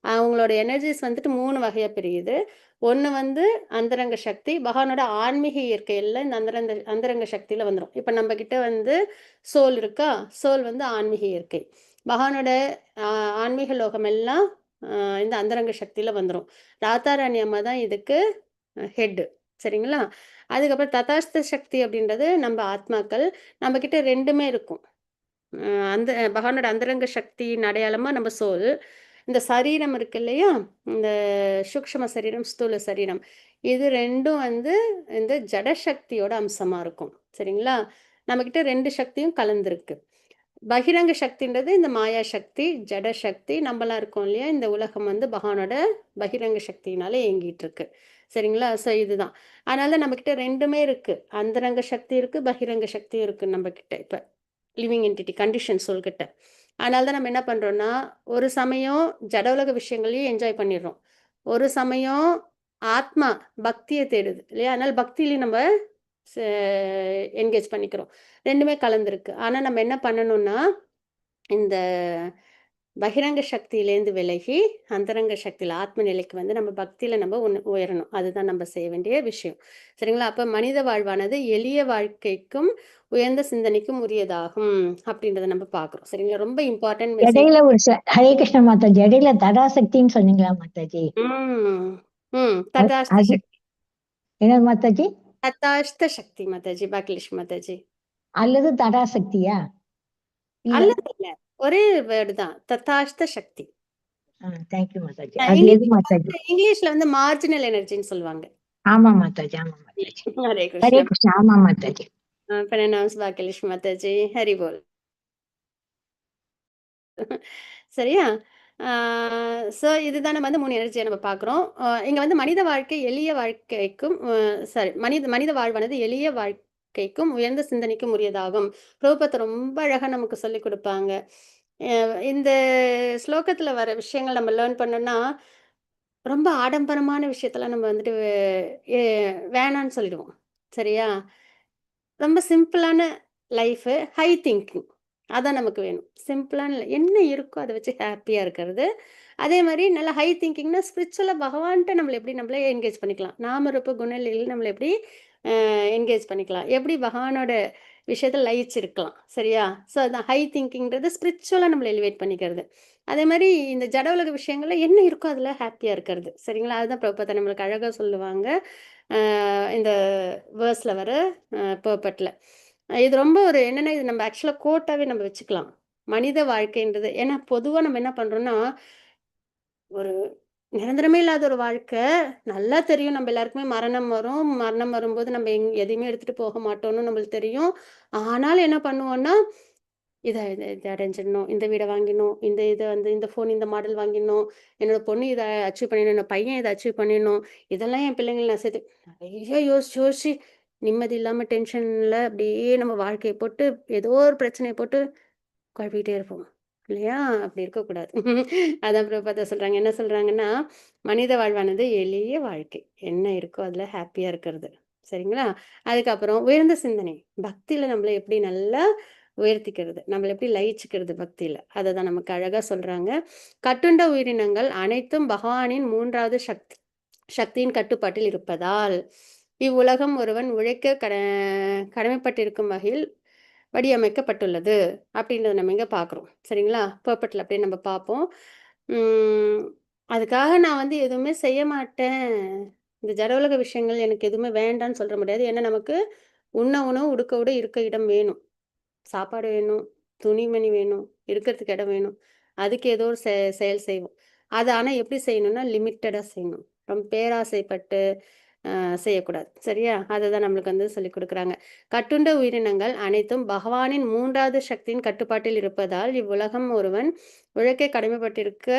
அவங்களோட எனர்ஜிஸ் வந்துட்டு 3 வகையா பிரியுது. ஒண்ணு வந்து அந்தரங்க சக்தி. பகவானோட ஆன்மீக இயற்கையில இந்த அந்தரங்க சக்தியில வந்துரும். இப்ப நம்ம கிட்ட வந்து சோல் இருக்கா? சோல் வந்து ஆன்மீக இயற்கை. பகவானோட அ ஆன்மீக லோகம் எல்லாம் இந்த அந்தரங்க சக்தியில வந்துரும். ராதாராணி அம்மா தான் இதுக்கு ஹெட். சரிங்களா? அதுக்கப்புறம் ததாஸ்த சக்தி அப்படின்றது நம்ம ஆத்மாக்கள். நம்ம கிட்ட 2மே இருக்கும். அந்த பகவானோட அந்தரங்க சக்தியின் அடையாளமா நம்ம சோல். இந்த சரீரம் இருக்கு இல்லையா? இந்த சூக்ஷ்ம சரீரம், ஸ்தூல சரீரம். இது 2ம் வந்து இந்த ஜட சக்தியோட அம்சமா இருக்கும். சரிங்களா? நம்மகிட்ட 2 சக்தியும் கலந்திருக்கு. பகிரங்க சக்தின்றது இந்த மாயா சக்தி, ஜட சக்தி. நம்மலாம் இருக்கோம் இல்லையா? இந்த உலகம் வந்து பகவானோட பகிரங்க சக்தியினால இயங்கிட்டு இருக்கு. சரிங்களா? ஸோ இதுதான். அதனால நம்மகிட்ட 2மே இருக்கு. அந்தரங்க சக்தி இருக்கு, பகிரங்க சக்தியும் இருக்கு நம்மகிட்ட இப்ப. லிவிங் என்டிட்டி கண்டிஷன் சோல் கிட்ட. அதனால தான் நம்ம என்ன பண்றோம்னா, ஒரு சமயம் ஜட உலக விஷயங்களையும் என்ஜாய் பண்ணிடுறோம். ஒரு சமயம் ஆத்மா பக்திய தேடுது இல்லையா? அதனால பக்தியிலயும் நம்ம ச என்கேஜ் பண்ணிக்கிறோம். 2மே கலந்திருக்கு. ஆனா நம்ம என்ன பண்ணணும்னா, இந்த பகிரங்க சக்தியிலேருந்து விலகி, அந்தரங்க சக்தியில ஆத்ம நிலைக்கு வந்து நம்ம பக்தியில நம்ம உயரணும். அதுதான் நம்ம செய்ய வேண்டிய விஷயம். சரிங்களா? அப்ப மனித வாழ்வானது எளிய வாழ்க்கைக்கும், உயர்ந்த சிந்தனைக்கும் உரியதாகும். அப்படின்றத நம்ம பார்க்குறோம். சரிங்களா? ரொம்ப இம்பார்ட்டன்ட் மெசேஜ். இடையில ஒரு ஹரே கிருஷ்ண மாதாஜி, இடையில தடாசக்தின்னு சொன்னீங்களா மாதாஜி? ம். ம். அது ததாஸ்த அது சக்தி. என்ன மாதாஜி? ததாஸ்த சக்தி மாதாஜி, பாக்கியலட்சுமி மாதாஜி. அல்லது தடாசக்தியா? இல்ல. அல்லது இல்ல. ஒரே வேர்டு தான். ததாஸ்த சக்தி. தேங்க்யூ மாதாஜி. அது எது மாதாஜி? இங்கிலீஷ்ல வந்து மார்ஜினல் எனர்ஜின்னு சொல்லுவாங்க. ஆமா மாதாஜி, ஆமா மாதாஜி. ஹரே ஹரே கிருஷ்ணா. கிருஷ்ணா, ஆமா மாதாஜி. பிரணாம்ஸ் பாக்கியலட்சுமி மாதாஜி. ஹரி போல். சரியா? ஸோ இதுதான் நம்ம வந்து 3 எனர்ஜிய நம்ம பார்க்குறோம். இங்க வந்து மனித வாழ்க்கை எளிய வாழ்க்கைக்கும் சாரி மனித மனித வாழ்வானது எளிய வாழ்க்கைக்கும், உயர்ந்த சிந்தனைக்கும் உரியதாகும். பிரபுபாத் ரொம்ப அழகா நமக்கு சொல்லிக் குடுப்பாங்க. அ இந்த ஸ்லோகத்துல வர விஷயங்கள் நம்ம லேர்ன் பண்ணோம்னா, ரொம்ப ஆடம்பரமான விஷயத்தெல்லாம் நம்ம வந்துட்டு எ வேணான்னு சொல்லிடுவோம். சரியா? ரொம்ப சிம்பிளான லைஃபு, ஹை திங்கிங். அதான் நமக்கு வேணும். சிம்பிளான என்ன இருக்கோ அத வச்சு ஹேப்பியா இருக்கிறது. அதே மாரி நல்லா ஹை திங்கிங்னா ஸ்பிரிச்சுவலா பகவான்ட்ட நம்மள எப்படி நம்மள என்கேஜ் பண்ணிக்கலாம். நாம ரூப குணலில் நம்மள எப்படி என்கேஜ் பண்ணிக்கலாம். எப்படி பகவானோட விஷயத்துல லயிச்சிருக்கலாம். சரியா? ஸோ அதான் ஹை திங்கிங்ன்றது ஸ்பிரிச்சுவலா நம்மள எலிவேட் பண்ணிக்கிறது. அதே மாரி இந்த ஜட உலக விஷயங்கள்ல என்ன இருக்கோ அதுல ஹேப்பியா இருக்கிறது. சரிங்களா? அதுதான் பிரபுபாதா நம்மளுக்கு அழகா சொல்லுவாங்க. அ இந்த வேர்ஸ்ல வர பெர்பெட்ல. இது ரொம்ப ஒரு என்னன்னா, இது நம்ம ஆக்சுவலா கோட்டாவே நம்ம வச்சுக்கலாம். மனித வாழ்க்கைன்றது ஏன்னா பொதுவா நம்ம என்ன பண்றோம்னா, ஒரு நிரந்தரமே இல்லாத ஒரு வாழ்க்கை. நல்லா தெரியும் நம்ம எல்லாருக்குமே மரணம் வரும். மரணம் வரும்போது நம்ம எதையுமே எடுத்துட்டு போக மாட்டோம்னு நம்மளுக்கு தெரியும். ஆனாலும் என்ன பண்ணுவோம்னா, இத அடைஞ்சிடணும். இந்த வீட வாங்கிடணும். இத வந்து இந்த ஃபோன் இந்த மாடல் வாங்கிடணும். என்னோட பொண்ணு இத அச்சீவ் பண்ணிடணும். என்னோட பையன் இத அச்சீவ் பண்ணிடணும். இதெல்லாம் என் பிள்ளைங்கள நான் சேர்த்து நெறைய யோசிச்சு, யோசிச்சு நிம்மதி இல்லாம டென்ஷன்ல அப்படியே நம்ம வாழ்க்கைய போட்டு ஏதோ ஒரு பிரச்சனைய போட்டு குழப்பிக்கிட்டே இருப்போம். இல்லையா? அப்படி இருக்கக்கூடாது. அதான் பிரபுபாதா சொல்றாங்க. என்ன சொல்றாங்கன்னா, மனித வாழ்வானது எளிய வாழ்க்கை. என்ன இருக்கோ அதுல ஹேப்பியா இருக்கிறது. சரிங்களா? அதுக்கப்புறம் உயர்ந்த சிந்தனை. பக்தியில நம்மள எப்படி நல்லா உயர்த்திக்கிறது. நம்மள எப்படி லயிச்சுக்கிறது பக்தியில. அததான் நமக்கு அழகா சொல்றாங்க. கட்டுண்ட உயிரினங்கள் அனைத்தும் பகவானின் 3வது சக்தியின் கட்டுப்பாட்டில் இருப்பதால், இவ்வுலகம் ஒருவன் உழைக்க கடமைப்பட்டிருக்கும் வகையில் வடிவமைக்கப்பட்டுள்ளது. அப்படின்றத நம்ம இங்க பார்க்குறோம். சரிங்களா? பெர்பெக்ட்ல அப்படியே நம்ம பார்ப்போம். ம் அதுக்காக நான் வந்து எதுவுமே செய்ய மாட்டேன். இந்த ஜட உலக விஷயங்கள் எனக்கு எதுவுமே வேண்டான்னு சொல்ல முடியாது. ஏன்னா நமக்கு உண்ண உணவு, உடுக்க உடை, இருக்க இடம் வேணும். சாப்பாடு வேணும், துணிமணி வேணும், இருக்கிறதுக்கு இடம் வேணும். அதுக்கு ஏதோ ஒரு செயல் செய்வோம். அத ஆனா எப்படி செய்யணும்னா, லிமிட்டடா செய்யணும். ரொம்ப பேராசைப்பட்டு செய்யக்கூடாது. சரியா? அததான் நம்மளுக்கு வந்து சொல்லிக் குடுக்குறாங்க. கட்டுண்ட உயிரினங்கள் அனைத்தும் பகவானின் 3வது சக்தியின் கட்டுப்பாட்டில் இருப்பதால், இவ்வுலகம் ஒருவன் உழைக்க கடமைப்பட்டிருக்க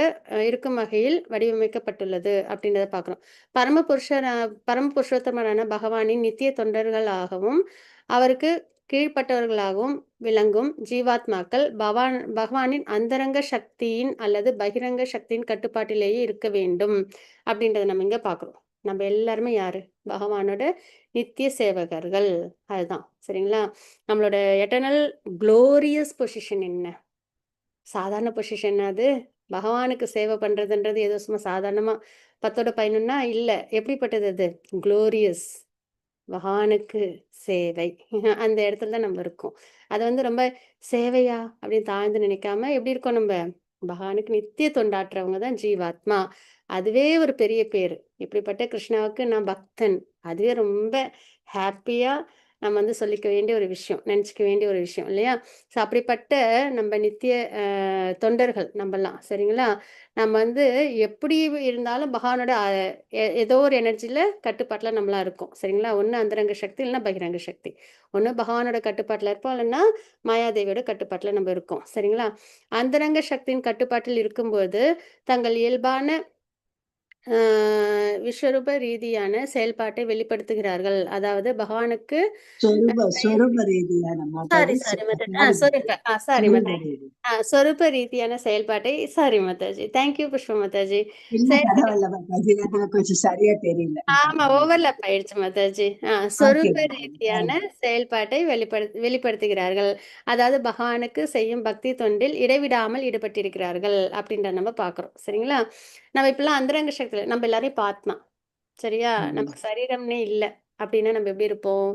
இருக்கும் வகையில் வடிவமைக்கப்பட்டுள்ளது அப்படின்றத பார்க்குறோம். பரம புருஷோத்தமரான பகவானின் நித்திய தொண்டர்களாகவும், அவருக்கு கீழ்ப்பட்டவர்களாகவும் விளங்கும் ஜீவாத்மாக்கள் பகவானின் அந்தரங்க சக்தியின் அல்லது பகிரங்க சக்தியின் கட்டுப்பாட்டிலேயே இருக்க வேண்டும் அப்படின்றத நம்ம இங்க பார்க்குறோம். நம்ம எல்லாருமே யாரு? பகவானோட நித்திய சேவகர்கள். அதுதான். சரிங்களா? நம்மளோட எட்டர்னல் குளோரியஸ் பொசிஷன் என்ன? சாதாரண பொசிஷன் அது? பகவானுக்கு சேவை பண்றதுன்றது ஏதோ சும்மா சாதாரணமா 10ஓட 11னா இல்ல. எப்படிப்பட்டது அது? குளோரியஸ். பகவானுக்கு சேவை. அந்த இடத்துல தான் நம்ம இருக்கோம். அது வந்து ரொம்ப சேவையா அப்படின்னு தாழ்ந்து நினைக்காம எப்படி இருக்கோம் நம்ப? பகவானுக்கு நித்திய தொண்டாற்றுறவங்க தான் ஜீவாத்மா. அதுவே ஒரு பெரிய பேரு. இப்படிப்பட்ட கிருஷ்ணாவுக்கு நான் பக்தன். அதுவே ரொம்ப ஹேப்பியா நம்ம வந்து சொல்லிக்க வேண்டிய ஒரு விஷயம். நினைச்சுக்க வேண்டிய ஒரு விஷயம் இல்லையா? ஸோ அப்படிப்பட்ட நம்ம நித்திய தொண்டர்கள் நம்பலாம். சரிங்களா? நம்ம வந்து எப்படி இருந்தாலும் பகவானோட ஏதோ ஒரு எனர்ஜில கட்டுப்பாட்டுல நம்மளா இருக்கோம். சரிங்களா? ஒண்ணு அந்தரங்க சக்தி, இல்லன்னா பகிரங்க சக்தி. ஒண்ணு பகவானோட கட்டுப்பாட்டுல இருப்போம், இல்லன்னா மாயாதேவியோட கட்டுப்பாட்டுல நம்ம இருக்கோம். சரிங்களா? அந்தரங்க சக்தியின் கட்டுப்பாட்டில் இருக்கும்போது, தங்கள் இயல்பான விஸ்வரூப ரீதியான செயல்பாட்டை வெளிப்படுத்துகிறார்கள். அதாவது பகவானுக்கு சொரூப ரீதியான sorry Mataji sorry Mataji sorry சொரூப சாரி சொரூப மாதாஜி ரீதி சொரூப ரீதியான செயல்பாட்டை சாரி மாதாஜி தேங்க்யூ புஷ்ப மாதாஜி இல்ல செயல்பட பரவாயில்ல மாதாஜி எனக்கு கொஞ்சம் சரியா தெரியல ஆமா ஓவர்லாப் ஆயிடுச்சு மாதாஜி ஓகே சொரூப மாதாஜி ரீதியான செயல்பாட்டை வெளிப்படுத்துகிறார்கள். அதாவது பகவானுக்கு செய்யும் பக்தி தொண்டில் இடைவிடாமல் ஈடுபட்டிருக்கிறார்கள் அப்படின்றத நம்ம பார்க்குறோம். சரிங்களா? நம்ம இப்பெல்லாம் அந்தரங்க சக்தியில் நம்ம எல்லாரையும் ஆத்மா சரியா? நமக்கு சரீரம்னே இல்லை அப்படின்னா நம்ம எப்படி இருப்போம்?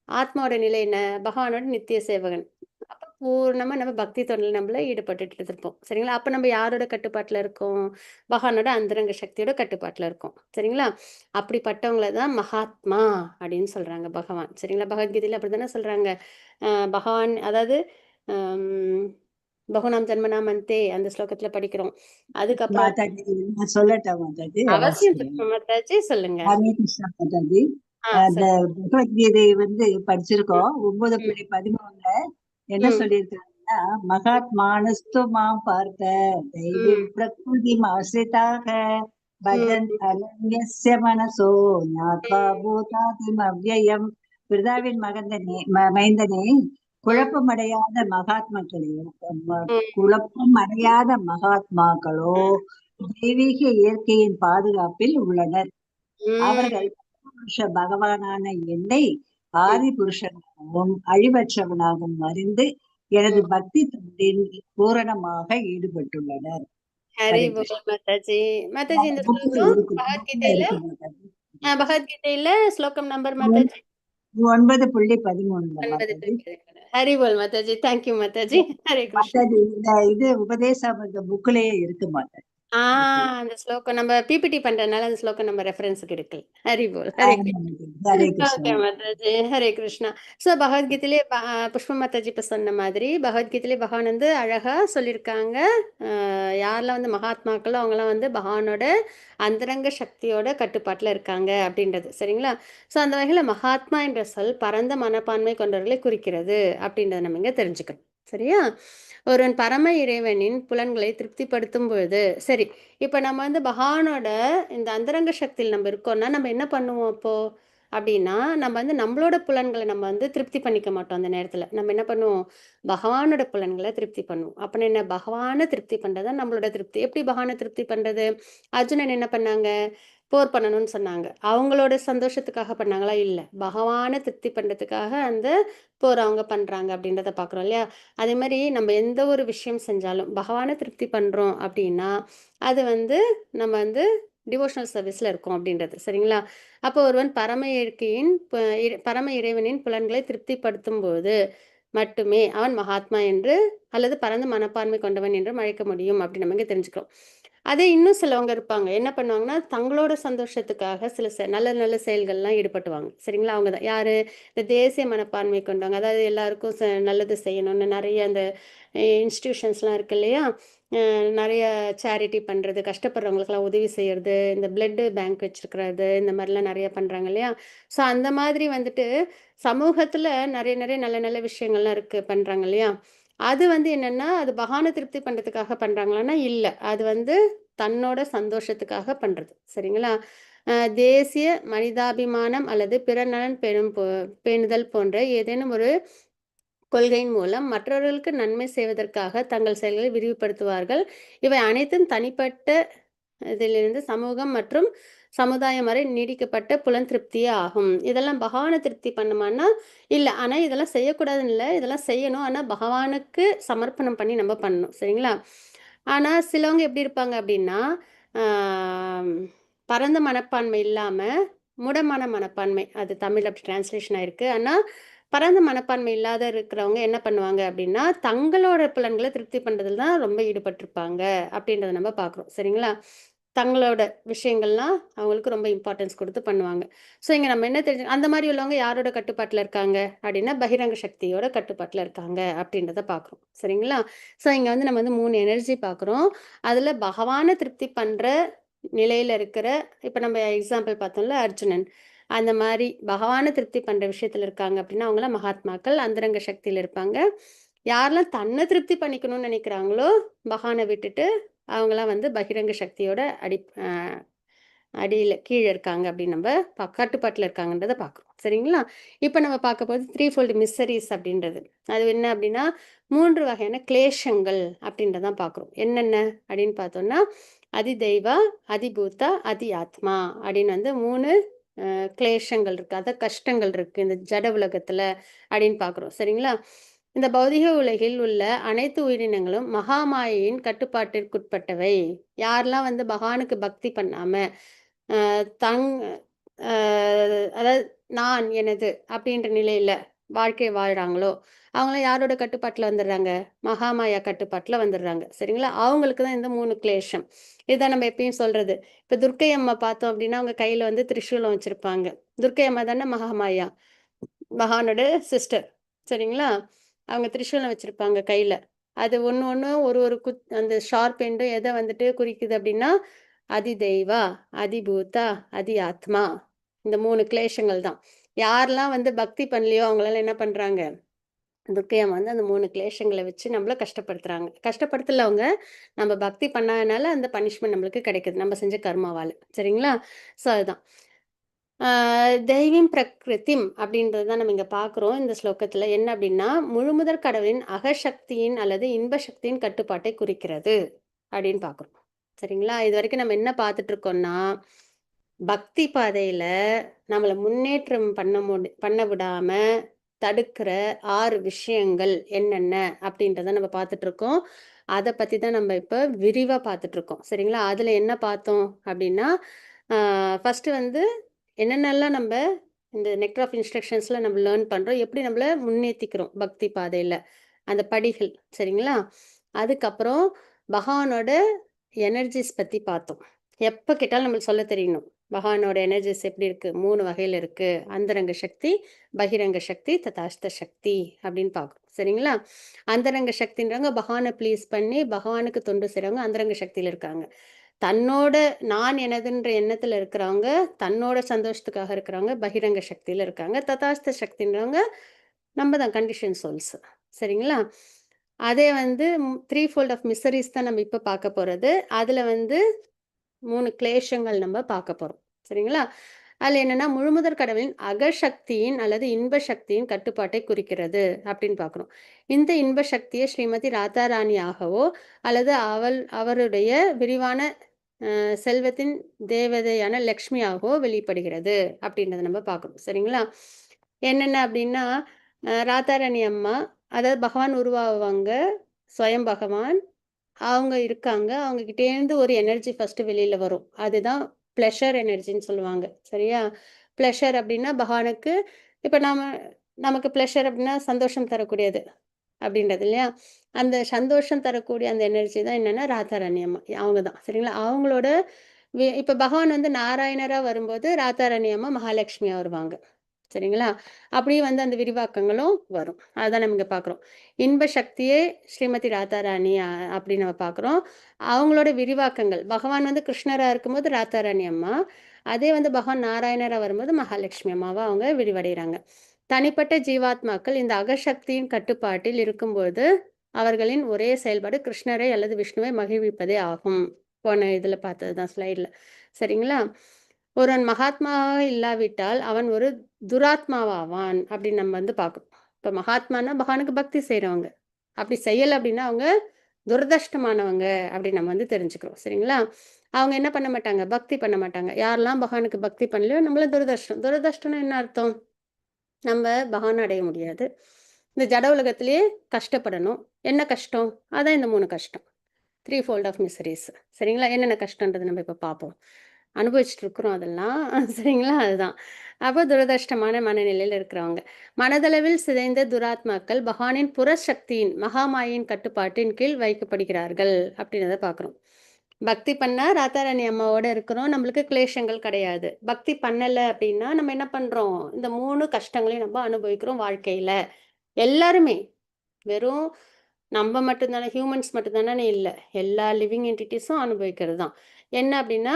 ஆத்மாவோட நிலை என்ன? பகவானோட நித்திய சேவகன். அப்ப பூர்ணமா நம்ம பக்தி தொண்டில் நம்மள ஈடுபட்டுட்டு இருப்போம். சரிங்களா? அப்ப நம்ம யாரோட கட்டுப்பாட்டுல இருக்கோம்? பகவானோட அந்தரங்க சக்தியோட கட்டுப்பாட்டுல இருக்கோம். சரிங்களா? அப்படிப்பட்டவங்கள தான் மகாத்மா அப்படின்னு சொல்றாங்க பகவான். சரிங்களா? பகவத்கீதையில அப்படித்தானே சொல்றாங்க. பகவான் அதாவது ஆம், பகுநாம் ஜன்மனாம் அந்தே அந்த ஸ்லோகத்துல படிக்கிறோம். அதுக்கப்புறம் மாதாஜி நான் சொல்லட்டா மாதாஜி அவசியம் அவசியம் புஷ்ப மாதாஜி சொல்லுங்க. ஹரே கிருஷ்ணா மாதாஜி அந்த சொல்லுங்க. பகவத்கீதை படிச்சிருக்கோம் ம், 9.13 என்ன ம், சொல்லியிருக்காங்கன்னா மகாத்மானஸ்து மாம் பார்த்த தைவீம் ம், பிரகிருதி ஆசிரிதாக ம், பஜன் அனன்யஸ்ய மனசோ ஞாத்வா ம், பூதாதிம் அவ்யயம் பிதாவின் மைந்தனே ம், குழப்பமடையாத மகாத்மாக்களோ ம், குழப்பமடையாத மகாத்மாக்களோ ம், தெய்வீக இயற்கையின் பாதுகாப்பில் உள்ளனர். அவர்கள் ம், புருஷ பகவானான என்னை ம், ஆதி புருஷனாகவும் அழிவற்றவனாகவும் அறிந்து எனது ம். பக்தி தொண்டில் பூரணமாக ஈடுபட்டுள்ளனர். ஹரி ஹரே போல் கிருஷ்ணா. மாதாஜி. மாதாஜி இந்த புக்ல ஸ்லோகம் இருக்கு பகவத்கீதையில மாதாஜி. பகவத்கீதையில ஸ்லோகம் நம்பர் மாதாஜி 9.13 9 மாதாஜி. ஹரி போல் மாதாஜி. தேங்க்யூ மாதாஜி. ஹரே கிருஷ்ணா. மாதாஜி இது உபதேச புக்லயே இருக்கு மாதாஜி. அந்த ஸ்லோகம் நம்ம பிபிடி பண்றதுனால அந்த ஸ்லோகம் நம்ம ரெஃபரன்ஸுக்கு எடுக்கல. ஹரி போல் ஹரே ஆமா கிருஷ்ணா. மாதாஜி. ஹரே கிருஷ்ணா. ஓகே மாதாஜி. ஹரே கிருஷ்ணா. ஸோ பகவத்கீதையிலே புஷ்ப மாதாஜி இப்போ சொன்ன மாதிரி பகவத்கீதையிலே பகவான் வந்து அழகா சொல்லியிருக்காங்க. யாரெல்லாம் வந்து மகாத்மாக்களோ அவங்களாம் வந்து பகவானோட அந்தரங்க சக்தியோட கட்டுப்பாட்டில் இருக்காங்க அப்படின்றது சரிங்களா? ஸோ அந்த வகையில் மகாத்மா என்ற சொல் பரந்த மனப்பான்மை கொண்டவர்களை குறிக்கிறது அப்படின்றத நம்ம இங்கே தெரிஞ்சுக்கணும். சரியா? ஒருவன் பரம இறைவனின் புலன்களை திருப்திப்படுத்தும் பொழுது சரி இப்போ நம்ம வந்து பகவானோட இந்த அந்தரங்க சக்தியில் நம்ம இருக்கோம்னா நம்ம என்ன பண்ணுவோம் அப்போ அப்படின்னா நம்ம வந்து நம்மளோட புலன்களை நம்ம வந்து திருப்தி பண்ணிக்க மாட்டோம். அந்த நேரத்தில் நம்ம என்ன பண்ணுவோம்? பகவானோட புலன்களை திருப்தி பண்ணுவோம். அப்போ என்ன பகவானை திருப்தி பண்ணுறதா நம்மளோட திருப்தி. எப்படி பகவானை திருப்தி பண்ணுறது? அர்ஜுனன் என்ன பண்ணாங்க? போர் பண்ணணும்னு சொன்னாங்க. அவங்களோட சந்தோஷத்துக்காக பண்ணாங்களா? இல்லை, பகவானை திருப்தி பண்ணுறதுக்காக அந்த போர் அவங்க பண்ணுறாங்க அப்படின்றத பார்க்குறோம் இல்லையா? அதே மாதிரி நம்ம எந்த ஒரு விஷயம் செஞ்சாலும் பகவானை திருப்தி பண்ணுறோம் அப்படின்னா அது வந்து நம்ம வந்து டிவோஷனல் சர்வீஸில் இருக்கோம் அப்படின்றது சரிங்களா? அப்போ ஒருவன் பரம இறைவனின் புலன்களை திருப்திப்படுத்தும் போது மட்டுமே அவன் மகாத்மா என்று அல்லது பரந்த மனப்பான்மை கொண்டவன் என்று அழைக்க முடியும் அப்படின்னு நம்ம இங்கே தெரிஞ்சுக்கிறோம். அதே இன்னும் சிலவங்க இருப்பாங்க. என்ன பண்ணுவாங்கன்னா, தங்களோட சந்தோஷத்துக்காக சில நல்ல நல்ல செயல்கள்லாம் ஈடுபட்டுவாங்க. சரிங்களா? அவங்க தான் யாரு? இந்த தேசிய மனப்பான்மை கொண்டவங்க. அதாவது எல்லாருக்கும் நல்லது செய்யணும்னு நெறைய அந்த இன்ஸ்டிடியூஷன்ஸ்லாம் இருக்கு இல்லையா? நெறைய சேரிட்டி பண்றது, கஷ்டப்படுறவங்களுக்கெல்லாம் உதவி செய்யறது, இந்த பிளட் பேங்க் வச்சிருக்கிறது, இந்த மாரிலாம் நெறைய பண்றாங்க இல்லையா? ஸோ அந்த மாதிரி வந்துட்டு சமூகத்துல நெறைய நெறைய நல்ல நல்ல விஷயங்கள்லாம் பண்றாங்க இல்லையா? அது வந்து என்னன்னா, அது பகான திருப்தி பண்றதுக்காக பண்றாங்களான்னா, இல்ல. அது வந்து தன்னோட சந்தோஷத்துக்காக பண்றது. சரிங்களா? தேசிய மனிதாபிமானம் அல்லது பிற நலன் பேணுதல் போன்ற ஏதேனும் ஒரு கொள்கையின் மூலம் மற்றவர்களுக்கு நன்மை செய்வதற்காக தங்கள் செயல்களை விரிவுபடுத்துவார்கள். இவை அனைத்தும் தனிப்பட்ட இதிலிருந்து சமூகம் மற்றும் சமுதாயம் வரை நீடிக்கப்பட்ட புலன் திருப்தியே ஆகும். இதெல்லாம் பகவானை திருப்தி பண்ணுமான்னா, இல்ல. ஆனா இதெல்லாம் செய்யக்கூடாதுன்னு இல்ல. இதெல்லாம் செய்யணும். ஆனா பகவானுக்கு சமர்ப்பணம் பண்ணி நம்ம பண்ணணும். சரிங்களா? ஆனா சிலவங்க எப்படி இருப்பாங்க அப்படின்னா, ஆம், பரந்த மனப்பான்மை இல்லாம, முடமான மனப்பான்மை. அது தமிழ்ல அப்படி டிரான்ஸ்லேஷன் ஆயிருக்கு. ஆனா பரந்த மனப்பான்மை இல்லாத இருக்கிறவங்க என்ன பண்ணுவாங்க அப்படின்னா, தங்களோட புலன்களை திருப்தி பண்றதுல தான் ரொம்ப ஈடுபட்டிருப்பாங்க அப்படின்றத நம்ம பார்க்குறோம். சரிங்களா? தங்களோட விஷயங்கள்லாம் அவங்களுக்கு ரொம்ப இம்பார்ட்டன்ஸ் குடுத்து பண்ணுவாங்க. ஸோ இங்க நம்ம என்ன அந்த மாரி உள்ளவங்க யாரோட கட்டுப்பாட்டுல இருக்காங்க அப்படின்னா, பகிரங்க சக்தியோட கட்டுப்பாட்டுல இருக்காங்க அப்படின்றத பார்க்குறோம். சரிங்களா? ஸோ இங்க வந்து நம்ம வந்து 3 எனர்ஜி பார்க்குறோம். அதுல பகவான திருப்தி பண்ற நிலையில இருக்கிற இப்ப நம்ம எக்ஸாம்பிள் பார்த்தோம்ல அர்ஜுனன். அந்த மாரி பகவான திருப்தி பண்ற விஷயத்துல இருக்காங்க அப்படின்னா, அவங்கலாம் மகாத்மாக்கள், அந்தரங்க சக்தியில இருப்பாங்க. யாரெல்லாம் தன்னை திருப்தி பண்ணிக்கணும்னு நினைக்கிறாங்களோ, பகவான விட்டுட்டு அவங்கலாம் வந்து பகிரங்க சக்தியோட அடியில் கீழே இருக்காங்க அப்படின்னு நம்ம கட்டுப்பாட்டில் இருக்காங்கன்றதை பார்க்குறோம். சரிங்களா? இப்போ நம்ம பார்க்க போது த்ரீ ஃபோல்டு மிஸ்ஸரிஸ் அப்படின்றது. அது என்ன அப்படின்னா 3 வகையான கிளேஷங்கள் அப்படின்றதான் பார்க்குறோம். என்னென்ன அப்படின்னு பார்த்தோம்னா அதிதெய்வ, அதிபூத, அதி ஆத்மா அப்படின்னு வந்து 3 கிளேஷங்கள் இருக்குது, அதாவது கஷ்டங்கள் இருக்குது இந்த ஜட உலகத்தில் அப்படின்னு பார்க்குறோம். சரிங்களா? இந்த பௌதிக உலகில் உள்ள அனைத்து உயிரினங்களும் மகாமாயையின் கட்டுப்பாட்டிற்குட்பட்டவை. யாரெல்லாம் வந்து பகவானுக்கு பக்தி பண்ணாம தங் அதாவது நான் எனது அப்படின்ற நிலையில வாழ்க்கை வாழ்றாங்களோ அவங்களாம் யாரோட கட்டுப்பாட்டில் வந்துடுறாங்க? மகாமாயா கட்டுப்பாட்டில் வந்துடுறாங்க. சரிங்களா? அவங்களுக்கு தான் இந்த 3 கிளேஷம். இதுதான் நம்ம எப்பயும் சொல்றது. இப்போ துர்க்கை அம்மா பார்த்தோம் அப்படின்னா அவங்க கையில் வந்து திரிசூலம் வச்சிருப்பாங்க. துர்க்கை அம்மா தானே மகாமாயா, மகானோட சிஸ்டர். சரிங்களா? அவங்க திரிசூலம் வச்சிருப்பாங்க கையில். அது ஒன்று ஒன்று ஒரு ஒரு அந்த ஷார்ப் எண்டும் எதை வந்துட்டு குறிக்குது அப்படின்னா அதிதெய்வா, அதிபூதா, அதி ஆத்மா. இந்த 3 கிளேஷங்கள் தான். யாரெல்லாம் வந்து பக்தி பண்ணலையோ அவங்களெல்லாம் என்ன பண்ணுறாங்க? துர்க்கை அம்மா வந்து அந்த 3 கிளேஷங்களை வச்சு நம்மள கஷ்டப்படுத்துறாங்க. கஷ்டப்படுத்தல அவங்க, நம்ம பக்தி பண்ணாதனால அந்த பனிஷ்மெண்ட் நம்மளுக்கு கிடைக்குது, நம்ம செஞ்ச கர்மாவால். சரிங்களா? ஸோ அதுதான் தெய்வீம் பிரகிருதிம் அப்படின்றது தான் நம்ம இங்கே பார்க்குறோம் இந்த ஸ்லோகத்தில். என்ன அப்படின்னா முழுமுதற் கடவுளின் அகசக்தியின் அல்லது இன்ப சக்தியின் கட்டுப்பாட்டை குறிக்கிறது அப்படின்னு பார்க்குறோம். சரிங்களா? இது வரைக்கும் நம்ம என்ன பார்த்துட்டு இருக்கோம்னா பக்தி பாதையில் நம்மளை முன்னேற்றம் பண்ண விடாம தடுக்கிற 6 விஷயங்கள் என்னென்ன அப்படின்றத நம்ம பார்த்துட்டு இருக்கோம். அதை பற்றி தான் நம்ம இப்போ விரிவாக பார்த்துட்டு இருக்கோம். சரிங்களா? அதில் என்ன பார்த்தோம் அப்படின்னா ஃபஸ்ட்டு வந்து என்னென்னலாம் நம்ம இந்த நெக்டர் ஆஃப் இன்ஸ்ட்ரக்ஷன்ஸில் நம்ம லேர்ன் பண்ணுறோம், எப்படி நம்மளை முன்னேற்றிக்கிறோம் பக்தி பாதையில், அந்த படிகள். சரிங்களா? அதுக்கப்புறம் பகவானோட எனர்ஜிஸ் பற்றி பார்த்தோம். எப்போ கேட்டாலும் நம்மளுக்கு சொல்ல தெரியணும் பகவானோட எனர்ஜிஸ் எப்படி இருக்குது. 3 வகையில் இருக்குது. அந்தரங்க சக்தி, பகிரங்க சக்தி, ததாஸ்த சக்தி அப்படின்னு பார்க்குறோம். சரிங்களா? அந்தரங்க சக்தின்றவங்க பகவானை ப்ளீஸ் பண்ணி பகவானுக்கு தொண்டு செய்கிறவங்க அந்தரங்க சக்தியில் இருக்காங்க. தன்னோட நான் எனதுன்ற எண்ணத்தில் இருக்கிறவங்க, தன்னோட சந்தோஷத்துக்காக இருக்கிறவங்க பகிரங்க சக்தியில் இருக்காங்க. ததாஸ்த சக்தின்றவங்க நம்ம தான் கண்டிஷன் சோல்ஸ். சரிங்களா? அதே வந்து 3 ஃபோல்ட் ஆஃப் மிசரிஸ் தான் நம்ம இப்போ பார்க்க போகிறது. அதில் வந்து 3 கிளேஷங்கள் நம்ம பார்க்க போகிறோம். சரிங்களா? அதில் என்னென்னா முழுமுதற் கடவுளின் அகசக்தியின் அல்லது இன்ப சக்தியின் கட்டுப்பாட்டை குறிக்கிறது அப்படின்னு பார்க்குறோம். இந்த இன்ப சக்தியை ஸ்ரீமதி ராதாராணியாகவோ அல்லது அவருடைய விரிவான செல்வத்தின் தேவதையான லக்ஷ்மியாகவோ வெளிப்படுகிறது அப்படின்றத நம்ம பார்க்குறோம். சரிங்களா? என்னென்ன அப்படின்னா ராதாராணி அம்மா, அதாவது பகவான் உருவாகுவாங்க, ஸ்வயம் பகவான் அவங்க இருக்காங்க. அவங்ககிட்டேருந்து ஒரு எனர்ஜி ஃபஸ்ட்டு வெளியில் வரும். அதுதான் ப்ளஷர் எனர்ஜின்னு சொல்லுவாங்க. சரியா? ப்ளஷர் அப்படின்னா பகவானுக்கு இப்போ நமக்கு ப்ளஷர் அப்படின்னா சந்தோஷம் தரக்கூடியது அப்படின்றது இல்லையா? அந்த சந்தோஷம் தரக்கூடிய அந்த எனர்ஜி தான் என்னென்னா ராதாராணி அம்மா அவங்க தான். சரிங்களா? அவங்களோட இப்போ பகவான் வந்து நாராயணராக வரும்போது ராதாராணி அம்மா மகாலட்சுமியாக வருவாங்க. சரிங்களா? அப்படியே வந்து அந்த விரிவாக்கங்களும் வரும். அதுதான் நம்ம இங்கே பார்க்குறோம். இன்ப சக்தியே ஸ்ரீமதி ராதாராணி அப்படின்னு நம்ம பார்க்குறோம். அவங்களோட விரிவாக்கங்கள் பகவான் வந்து கிருஷ்ணராக இருக்கும்போது ராதாராணி அம்மா, அதே வந்து பகவான் நாராயணராக வரும்போது மகாலட்சுமி அம்மாவை அவங்க விரிவடைகிறாங்க. தனிப்பட்ட ஜீவாத்மாக்கள் இந்த அகசக்தியின் கட்டுப்பாட்டில் இருக்கும்போது அவர்களின் ஒரே செயல்பாடு கிருஷ்ணரை அல்லது விஷ்ணுவை மகிழ்விப்பதே ஆகும். போன இதில் பார்த்தது தான் ஸ்லைடில். சரிங்களா? ஒருவன் மகாத்மாவாக இல்லாவிட்டால் அவன் ஒரு துராத்மாவாவான் அப்படின்னு நம்ம வந்து பார்க்கணும். இப்போ மகாத்மானா பகவானுக்கு பக்தி செய்கிறவங்க, அப்படி செய்யலை அப்படின்னா அவங்க துரதிர்ஷ்டமானவங்க அப்படின்னு நம்ம வந்து தெரிஞ்சுக்கிறோம். சரிங்களா? அவங்க என்ன பண்ண மாட்டாங்க? பக்தி பண்ண மாட்டாங்க. யாரெல்லாம் பகவானுக்கு பக்தி பண்ணலையோ நம்மள துரதிர்ஷ்டம். துரதிர்ஷ்டம்னா என்ன அர்த்தம்? நம்ம பகவானை அடைய முடியாது, இந்த ஜட உலகத்திலேயே கஷ்டப்படணும். என்ன கஷ்டம்? அதான் இந்த 3 கஷ்டம், 3 ஃபோல்ட் ஆஃப் மிசரிஸ். சரிங்களா? என்னென்ன கஷ்டன்றது நம்ம இப்போ பார்ப்போம். அனுபவிச்சுட்டு இருக்கிறோம் அதெல்லாம். சரிங்களா? அதுதான். அப்போ துரதிர்ஷ்டமான மனநிலையில் இருக்கிறவங்க, மனதளவில் சிதைந்த துராத்மாக்கள் பகவானின் புறசக்தியின் மகாமாயின் கட்டுப்பாட்டின் கீழ் வைக்கப்படுகிறார்கள் அப்படின்றத பார்க்குறோம். பக்தி பண்ணால் ராதாராணி அம்மாவோட இருக்கிறோம், நம்மளுக்கு கிளேஷங்கள் கிடையாது. பக்தி பண்ணலை அப்படின்னா நம்ம என்ன பண்ணுறோம்? இந்த 3 கஷ்டங்களையும் நம்ம அனுபவிக்கிறோம் வாழ்க்கையில். எல்லாருமே, வெறும் நம்ம மட்டும்தானே, ஹியூமன்ஸ் மட்டும்தானே இல்லை, எல்லா லிவிங் என்டிட்டிஸும் அனுபவிக்கிறது தான். என்ன அப்படின்னா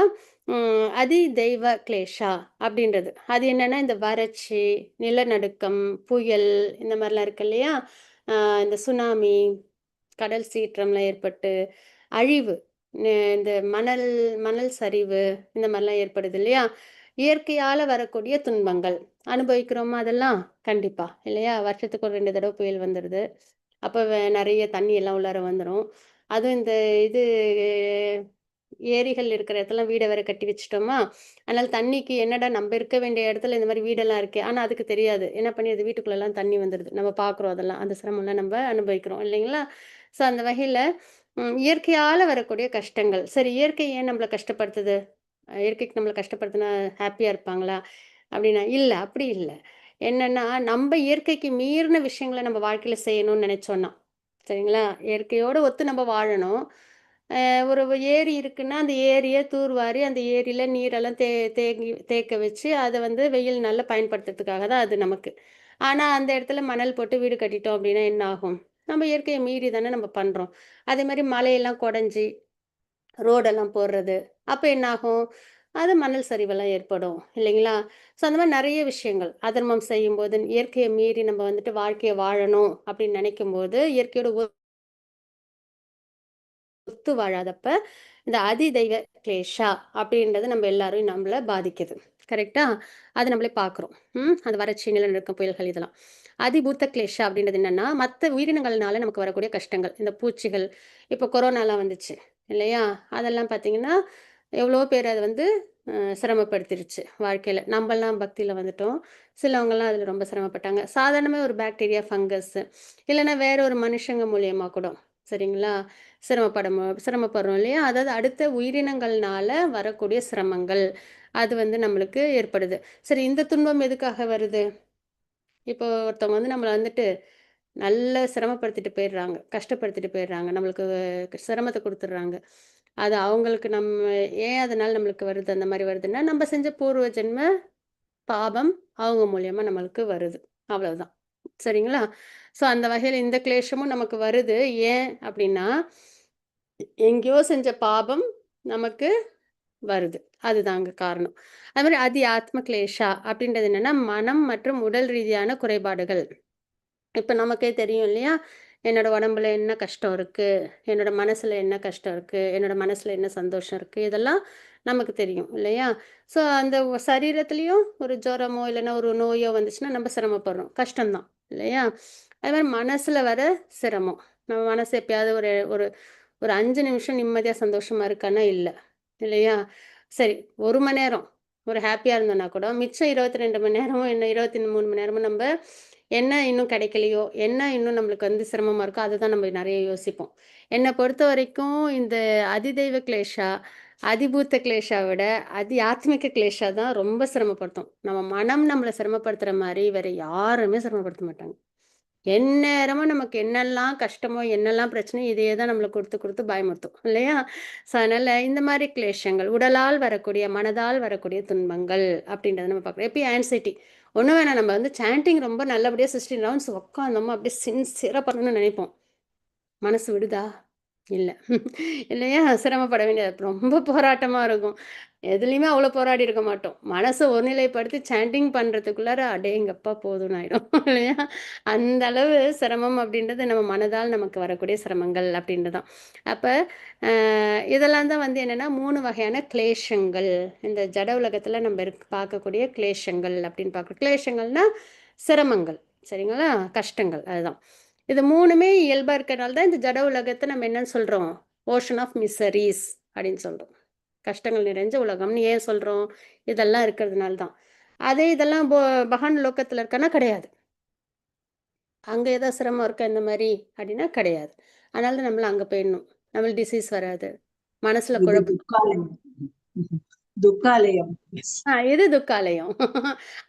அதி தெய்வ கிளேஷா அப்படின்றது. அது என்னென்னா இந்த வறட்சி, நிலநடுக்கம், புயல் இந்த மாதிரிலாம் இருக்கு இல்லையா? இந்த சுனாமி, கடல் சீற்றம்லாம் ஏற்பட்டு அழிவு, இந்த மணல் மணல் சரிவு இந்த மாதிரிலாம் ஏற்படுது இல்லையா? இயற்கையால வரக்கூடிய துன்பங்கள் அனுபவிக்கிறோமா அதெல்லாம்? கண்டிப்பா. இல்லையா? வருஷத்துக்கு ஒரு 2 தடவ புயல் வந்துருது. அப்ப நெறைய தண்ணி எல்லாம் உள்ளார வந்துரும். அதுவும் இந்த இது ஏரிகள் இருக்கிற இடத்துல வீட வேற கட்டி வச்சுட்டோமா, அதனால தண்ணிக்கு என்னடா நம்ப இருக்க வேண்டிய இடத்துல இந்த மாரி வீடெல்லாம் இருக்கே! ஆனா அதுக்கு தெரியாது. என்ன பண்ணிருது வீட்டுக்குள்ளலாம் தண்ணி வந்துருது. நம்ம பார்க்குறோம் அதெல்லாம். அந்த சிரமம்லாம் நம்ப அனுபவிக்கிறோம் இல்லைங்களா? ஸோ அந்த வகையில இயற்கையால வரக்கூடிய கஷ்டங்கள். சரி இயற்கை ஏன் நம்மள கஷ்டப்படுத்துது? இயற்கைக்கு நம்மள கஷ்டப்படுத்துனா ஹேப்பியா இருப்பாங்களா? அப்டின்னா, இல்ல அப்படி இல்ல. என்னன்னா, நம்ப இயற்கைக்கு மீறின விஷயங்கள நம்ம வாழ்க்கையில செய்யணும்னு நெனைச்சோன்னா, சரிங்களா? இயற்கையோட ஒத்து நம்ம வாழணும். ஒரு ஏரி இருக்குன்னா, அந்த ஏரிய தூர்வாரி, அந்த ஏரியில நீரெல்லாம் தேக்க வச்சு, அத வந்து வெயில் நாள்ல பயன்படுத்துறதுக்காக தான் அது நமக்கு. ஆனா, அந்த இடத்துல மணல் போட்டு வீடு கட்டிட்டோம் அப்டின்னா என்ன ஆகும்? நம்ம இயற்கைய மீறி தானே நம்ம பண்றோம். அதேமாரி மலையெல்லாம் கொடைஞ்சு, ரோடெல்லாம் போடுறது. அப்ப என்ன ஆகும்? அது மணல் சரிவெல்லாம் ஏற்படும். இல்லைங்களா? ஸோ அந்த மாரி நெறைய விஷயங்கள். அதர்மம் செய்யும்போது, இயற்கைய மீறி நம்ம வந்துட்டு வாழ்க்கைய வாழணும் அப்டின்னு நெனைக்கும்போது, இயற்கையோட ஒத்து வாழாதப்ப, இந்த அதிதெய்வ கிளேஷா அப்படின்றது நம்ம எல்லாரையும் நம்மள பாதிக்குது. கரெக்ட்டா? அது நம்மளே பார்க்குறோம். அந்த வறட்சி, நிலநடுக்கம், புயல்கள் இதெல்லாம். அதிபூத்த கிளேஷா அப்படின்றது என்னன்னா, மத்த உயிரினங்கள்னால நமக்கு வரக்கூடிய கஷ்டங்கள். இந்த பூச்சிகள், இப்போ கொரோனாலாம் வந்துச்சு இல்லையா? அதெல்லாம் பார்த்தீங்கன்னா, எவ்வளோ பேர் அது வந்து சிரமப்படுத்திருச்சு வாழ்க்கையில. நம்பலாம் பக்தியில வந்துட்டோம். சிலவங்கலாம் அதில ரொம்ப சிரமப்பட்டாங்க. சாதாரணமா ஒரு பாக்டீரியா, ஃபங்கஸ் இல்லன்னா வேற ஒரு மனுஷங்க மூலியமா கூட. சரிங்களா? சிரமப்படுறோம் இல்லையா? அதாவது அடுத்த உயிரினங்கள்னால வரக்கூடிய சிரமங்கள். அது வந்து நம்மளுக்கு ஏற்படுது. சரி இந்த துன்பம் எதுக்காக வருது? இப்போ ஒருத்தவங்க வந்து நம்மள வந்துட்டு நல்லா சிரமப்படுத்திட்டு போயிடுறாங்க. கஷ்டப்படுத்திட்டு போயிடுறாங்க. நம்மளுக்கு சிரமத்த குடுத்துடுறாங்க. அது அவங்களுக்கு ஏன் அதனால நம்மளுக்கு வருது, அந்த மாரி வருதுன்னா, நம்ம செஞ்ச பூர்வ ஜென்ம பாவம் அவங்க மூலியமா நம்மளுக்கு வருது. அவ்வளவுதான். சரிங்களா? ஸோ அந்த வகையில இந்த கிளேஷமும் நமக்கு வருது. ஏன் அப்டின்னா, எங்கேயோ செஞ்ச பாபம் நமக்கு வருது. அதுதாங்க காரணம். அது மாரி ஆத்ம கிளேஷா அப்டின்றது என்னன்னா, மனம் மற்றும் உடல் ரீதியான குறைபாடுகள். இப்ப நமக்கே தெரியும் இல்லையா? என்னோட உடம்புல என்ன கஷ்டம் இருக்கு? என்னோட மனசுல என்ன கஷ்டம் இருக்கு? என்னோட மனசுல என்ன சந்தோஷம் இருக்கு? இதெல்லாம் நமக்கு தெரியும் இல்லையா? ஸோ அந்த சரீரத்திலயும் ஒரு ஜுரமோ, இல்லன்னா ஒரு நோயோ வந்துச்சுன்னா நம்ம சிரமப்படுறோம். கஷ்டம் தான் இல்லையா? அது மாரி மனசுல வர சிரமம். நம்ம மனசு எப்பயாவது ஒரு ஒரு ஒரு 5 நிமிஷம் நிம்மதியா சந்தோஷமா இருக்கான்னா இல்ல. இல்லையா? சரி 1 மணி நேரம் ஒரு ஹேப்பியா இருந்தோம்னா கூட, மிச்சம் 22 மணி நேரமும் என்ன 23 மணி நேரமும் நம்ப என்ன இன்னும் கிடைக்கலையோ, என்ன இன்னும் நம்மளுக்கு வந்து சிரமமா இருக்கோ, அததான் நம்ம நெறைய யோசிப்போம். என்ன பொறுத்தவரைக்கும் இந்த அதிதெய்வ கிளேஷா, அதிபூத்த கிளேஷா விட, ஆத்மிக கிளேஷா தான் ரொம்ப சிரமப்படுத்தும். நம்ம மனம் நம்மள சிரமப்படுத்துற மாரி வேற யாருமே சிரமப்படுத்த மாட்டாங்க. எந்நேரமும் நமக்கு என்னெல்லாம் கஷ்டமோ, என்னெல்லாம் பிரச்சனையோ இதையே தான் நம்மள குடுத்து, குடுத்து பயமுறுத்தும். இல்லையா? ஸோ அதனால இந்த மாரி கிளேஷங்கள், உடலால் வரக்கூடிய, மனதால் வரக்கூடிய துன்பங்கள் அப்படின்றத நம்ம பார்க்குறோம். எப்பயும் ஆங்சைட்டி. ஒண்ணும் வேணாம் நம்ம வந்து சாண்டிங் ரொம்ப நல்லபடியா 16 ரவுண்ட்ஸ் உட்காந்தோமா, அப்படியே சின்சியரா பண்ணணும்னு நெனைப்போம். மனசு விடுதா? இல்ல. இல்லையா? சிரமப்பட வேண்டியது ரொம்ப போராட்டமா இருக்கும். எதுலயுமே அவ்வளோ போராடி இருக்க மாட்டோம். மனச ஒருநிலைப்படுத்தி சாண்டிங் பண்றதுக்குள்ளார அடேங்கப்பா போதும்ன்னு ஆயிடும். இல்லையா? அந்த அளவு சிரமம் அப்படின்றது நம்ம மனதால் நமக்கு வரக்கூடிய சிரமங்கள் அப்படின்றது தான். அப்ப இதெல்லாம் தான் வந்து என்னன்னா 3 வகையான கிளேஷங்கள். இந்த ஜட உலகத்துல நம்ம பார்க்கக்கூடிய கிளேஷங்கள் அப்படின்னு பார்க்குறோம். கிளேஷங்கள்னா சிரமங்கள். சரிங்களா? கஷ்டங்கள் அதுதான். இது 3மே இயல்பா இருக்கிறனால தான் இந்த ஜட உலகத்த நம்ம என்னன்னு சொல்றோம்? ஓஷன் ஆஃப் மிசரீஸ் அப்படின்னு சொல்றோம். கஷ்டங்கள் நிறைஞ்ச உலகம்னு ஏன் சொல்றோம்? இதெல்லாம் இருக்கிறதுனால தான். அதே இதெல்லாம் பகவான் லோகத்துல இருக்கான்னா கிடையாது. அங்க ஏதோ சிரமம் இருக்கா இந்த மாரி? அப்படின்னா கிடையாது. அதனால தான் நம்மலாம் அங்க போயிடணும். நம்மளுக்கு டிசீஸ் வராது. மனசுல இது குழப்பம் துக்காலயம். துக்காலயம். இது துக்காலயம்.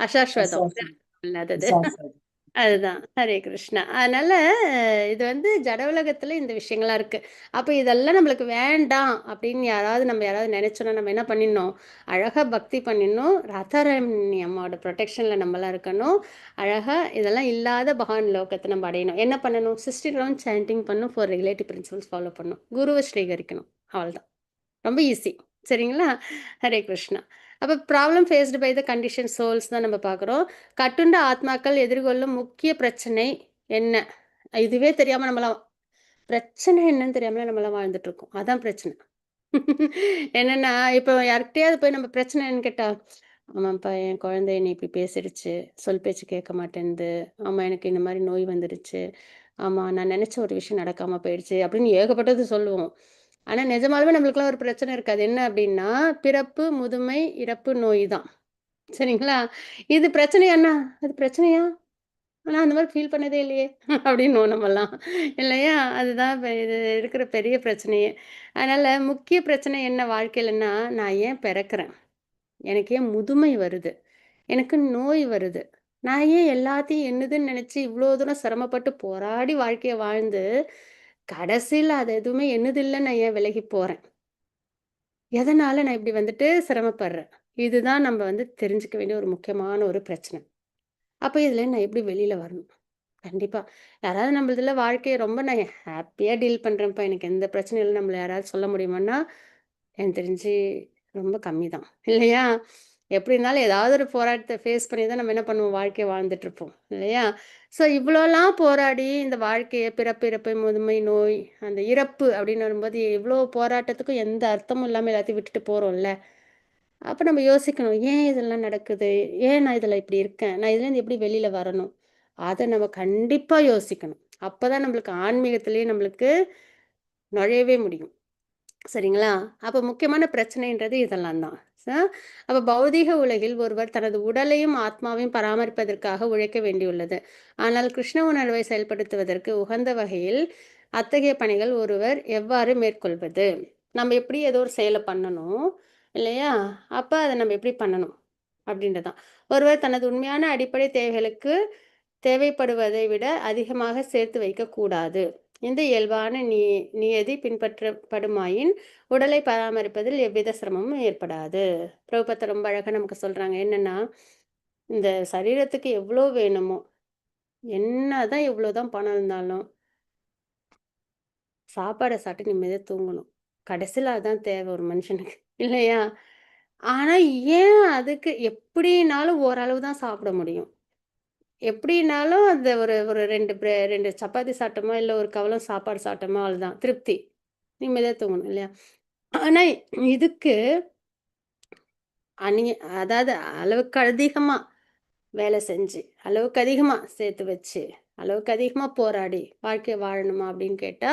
அசாஸ்வதம். அசாஸ்வதம். இல்லாதது. அசாஸ்வதம். அதுதான். ஹரே கிருஷ்ணா. அதனால இது வந்து ஜட உலகத்துல இந்த விஷயங்கள்லாம் இருக்கு. அப்ப இதெல்லாம் நம்மளுக்கு வேண்டாம் அப்படின்னு யாராவது நெனைச்சோம்னா, நம்ம என்ன பண்ணிடணும்? அழகா பக்தி பண்ணிடணும். ராதாராணி அம்மாவோட ப்ரொடெக்ஷன்ல நம்மலாம் இருக்கணும். அழகா இதெல்லாம் இல்லாத பகவான் லோகத்த நம்ம அடையணும். என்ன பண்ணணும்? 16 ரவுண்ட் சாண்டிங் பண்ணணும். 4 ரெகுலேட்டிவ் பிரின்சிபல்ஸ் ஃபாலோ பண்ணணும். குருவ ஸ்வீகரிக்கணும். அவ்வளதான். ரொம்ப ஈஸி. சரிங்களா? ஹரே கிருஷ்ணா. அப்ப problem faced by the condition souls தான் நம்ம பார்க்குறோம். கட்டுண்ட ஆத்மாக்கள் எதிர்கொள்ளும் முக்கிய பிரச்சனை என்ன? இதுவே தெரியாம நம்மலாம் பிரச்சனை என்னன்னு தெரியாமலே நம்மலாம் வாழ்ந்துட்டு இருக்கோம். அதான் பிரச்சனை. என்னன்னா, இப்போ யார்கிட்டயாவது போய் நம்ம பிரச்சனைன்னு கேட்டா, "ஆமாப்பா என் குழந்தை என்னை இப்படி பேசிடுச்சு. சொல் பேச்சு கேட்க மாட்டேன்து. ஆமா எனக்கு இந்த மாரி நோய் வந்துடுச்சு. ஆமா நான் நெனச்ச ஒரு விஷயம் நடக்காம போயிடுச்சு." அப்படின்னு ஏகப்பட்டது சொல்லுவோம். ஆனா நிஜமாலுமே நம்மளுக்குலாம் ஒரு பிரச்சனை இருக்காது. என்ன அப்படின்னா, பிறப்பு, முதுமை, இறப்பு, நோய் தான். சரிங்களா? இது பிரச்சனையான்னா, "அது பிரச்சனையா? ஆனா அந்த மாரி ஃபீல் பண்ணதே இல்லையே!" அப்படின்னுவோம் நம்மலாம். இல்லையா? அதுதான் இப்ப இது இருக்கிற பெரிய பிரச்சனையே. அதனால முக்கிய பிரச்சனை என்ன வாழ்க்கையிலன்னா, நான் ஏன் பிறக்கிறேன்? எனக்கு ஏன் முதுமை வருது? எனக்கு நோய் வருது? நான் ஏன் எல்லாத்தையும் என்னதுன்னு நெனச்சு இவ்ளோ தூரம் சிரமப்பட்டு போராடி வாழ்க்கைய வாழ்ந்து, கடைசில அது எதுவுமே என்னதில்லன்னு நான் ஏன் விலகி போறேன்? எதனால நான் இப்படி வந்துட்டு சிரமப்படுறேன்? இதுதான் நம்ம வந்து தெரிஞ்சுக்க வேண்டிய ஒரு முக்கியமான ஒரு பிரச்சனை. அப்ப இதுல நான் எப்படி வெளில வரணும்? கண்டிப்பா. யாராவது நம்மளதுல வாழ்க்கைய ரொம்ப நான் ஹேப்பியா டீல் பண்றேன்ப்பா. எனக்கு எந்த பிரச்சனையும் இல்ல நம்மள யாராவது சொல்ல முடியுமான்னா, எனக்கு தெரிஞ்சு ரொம்ப கம்மி தான். இல்லையா? எப்படி இருந்தாலும் ஏதாவது ஒரு போராட்டத்த ஃபேஸ் பண்ணி தான் நம்ம என்ன பண்ணுவோம்? வாழ்க்கைய வாழ்ந்துட்டுருப்போம். இல்லையா? ஸோ இவ்வளோலாம் போராடி இந்த வாழ்க்கைய பிறப்பு, இறப்பு, முதுமை, நோய், அந்த இறப்பு அப்படின்னு வரும்போது எவ்வளோ போராட்டத்துக்கும் எந்த அர்த்தமும் இல்லாம எல்லாத்தையும் விட்டுட்டு போறோம்ல. அப்ப நம்ம யோசிக்கணும். ஏன் இதெல்லாம் நடக்குது? ஏன் நான் இதுல இப்படி இருக்கேன்? நான் இதுலேருந்து எப்படி வெளியில வரணும்? அத நம்ம கண்டிப்பா யோசிக்கணும். அப்பதான் நம்மளுக்கு ஆன்மீகத்திலேயே நம்மளுக்கு நுழையவே முடியும். சரிங்களா? அப்ப முக்கியமான பிரச்சனைன்றது இதெல்லாம் தான். ச அப்ப பௌதீக உலகில் ஒருவர் தனது உடலையும், ஆத்மாவையும் பராமரிப்பதற்காக உழைக்க வேண்டியுள்ளது. ஆனால் கிருஷ்ண உணர்வை செயல்படுத்துவதற்கு உகந்த வகையில் அத்தகைய பணிகள் ஒருவர் எவ்வாறு மேற்கொள்வது? நம்ம எப்படி ஏதோ ஒரு செயல பண்ணணும், இல்லையா? அப்ப அத நம்ம எப்படி பண்ணணும்? அப்படின்றது தான். ஒருவர் தனது உண்மையான அடிப்படை தேவைகளுக்கு தேவைப்படுவதை விட அதிகமாக சேர்த்து வைக்கக்கூடாது. இந்த இயல்பான நியதி பின்பற்றப்படுமாயின், உடலை பராமரிப்பதில் எவ்வித சிரமமும் ஏற்படாது. பிரபுபதர் ரொம்ப அழகா நமக்கு சொல்றாங்க. என்னன்னா, இந்த சரீரத்துக்கு எவ்ளோ வேணுமோ, என்னதான் எவ்வளோதான் பணம் இருந்தாலும், சாப்பாட சாப்பிட்டு நிம்மதியா தூங்கணும். கடைசில அதான் தேவை ஒரு மனுஷனுக்கு. இல்லையா? ஆனா, ஏன் அதுக்கு எப்படினாலும் ஓரளவு தான் சாப்பிட முடியும். எப்படினாலும் அந்த ஒரு ஒரு 2 சப்பாத்தி சாப்பிட்டோமா, இல்ல ஒரு கவளம் சாப்பாடு சாப்பிட்டோமா அவ்வளோதான் திருப்தி. நிம்மதியா தூங்கணும் இல்லையா? ஆனா இதுக்கு அணி அதாவது அளவுக்கு அதிகமா வேலை செஞ்சு, அளவுக்கு அதிகமா சேர்த்து வச்சு, அளவுக்கு அதிகமா போராடி வாழ்க்கைய வாழணுமா அப்படின்னு கேட்டா,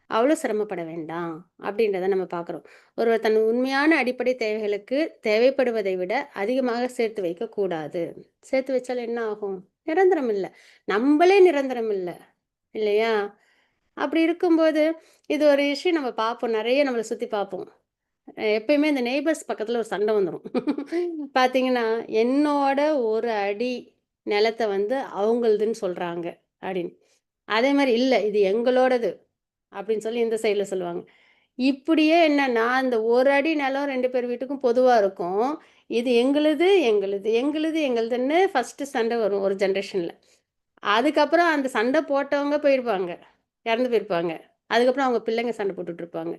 அவ்வளோ சிரமப்பட வேண்டாம் அப்படின்றத நம்ம பார்க்குறோம். ஒருவர் தன் உண்மையான அடிப்படை தேவைகளுக்கு தேவைப்படுவதை விட அதிகமாக சேர்த்து வைக்கக்கூடாது. சேர்த்து வச்சால் என்ன ஆகும்? நிரந்தரம் இல்ல. நம்பளே நிரந்தரம் இல்ல. இல்லையா? அப்படி இருக்கும்போது, இது ஒரு விஷயம் நம்ம பார்ப்போம். நெறைய நம்மள சுத்தி பார்ப்போம். எப்பயுமே இந்த நெய்பர்ஸ் பக்கத்துல ஒரு சண்டை வந்துரும். பார்த்தீங்கன்னா, என்னோட 1 அடி நிலத்த வந்து அவங்களதுன்னு சொல்றாங்க அப்படின்னு. அதே மாரி இல்ல இது எங்களோடது அப்படின்னு சொல்லி இந்த சைடுல சொல்லுவாங்க. இப்படியே என்னன்னா, அந்த 1 அடி நிலம் 2 பேர் வீட்டுக்கும் பொதுவா இருக்கும். இது எங்களுது, எங்களுது, எங்களுது, எங்களுதுன்னு ஃபர்ஸ்ட்டு சண்டை வரும் ஒரு ஜெனரேஷன்ல. அதுக்கப்புறம் அந்த சண்டை போட்டவங்க போயிருப்பாங்க. இறந்து போயிருப்பாங்க. அதுக்கப்புறம் அவங்க பிள்ளைங்க சண்டை போட்டுட்டு இருப்பாங்க.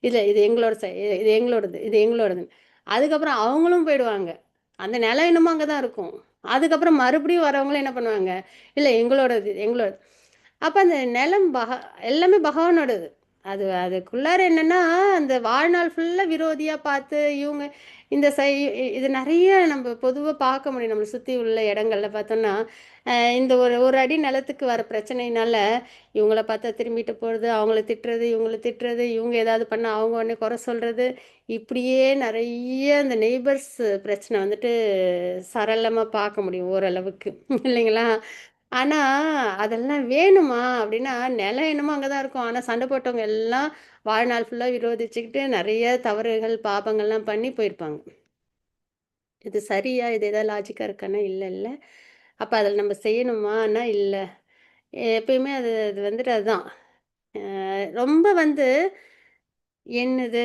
இல்ல இது எங்களோட இது எங்களோடது, இது எங்களோடதுன்னு. அதுக்கப்புறம் அவங்களும் போயிடுவாங்க. அந்த நிலம் இன்னமும் அங்க தான் இருக்கும். அதுக்கப்புறம் மறுபடியும் வரவங்களும் என்ன பண்ணுவாங்க, இல்ல எங்களோடது, எங்களோடது. அப்ப அந்த நிலம் எல்லாமே பகவானோடது. அதுக்குள்ளார என்னன்னா, அந்த வாழ்நாள் ஃபுல்லா விரோதியா பார்த்து, இவங்க இந்த இது நெறைய நம்ம பொதுவா பார்க்க முடியும். நம்மள சுத்தி உள்ள இடங்கள்ல பார்த்தோம்னா, இந்த ஒரு ஒரு அடி நிலத்துக்கு வர பிரச்சனையினால, இவங்கள பார்த்தா திரும்பிட்டு போறது, அவங்கள திட்டுறது, இவங்கள திட்டுறது, இவங்க ஏதாவது பண்ணா அவங்க உடனே குறை சொல்றது, இப்படியே நெறைய இந்த நெய்பர்ஸ் பிரச்சனை வந்துட்டு சரளமா பார்க்க முடியும் ஓரளவுக்கு. இல்லைங்களா? ஆனா, அதெல்லாம் வேணுமா? அப்டின்னா, நிலம் என்னமோ அங்க தான் இருக்கும். ஆனா, சண்டை போட்டவங்க எல்லாம் வாழ்நாள் ஃபுல்லா விரோதிச்சுக்கிட்டு நெறைய தவறுகள், பாபங்கள்லாம் பண்ணி போயிருப்பாங்க. இது சரியா? இது ஏதாவது லாஜிக்கா இருக்கான்னா, இல்ல, இல்ல. அப்ப அதில நம்ம செய்யணுமான்னா, இல்ல. எப்பயுமே அது அது வந்துட்டு அதுதான். ரொம்ப வந்து என்னது,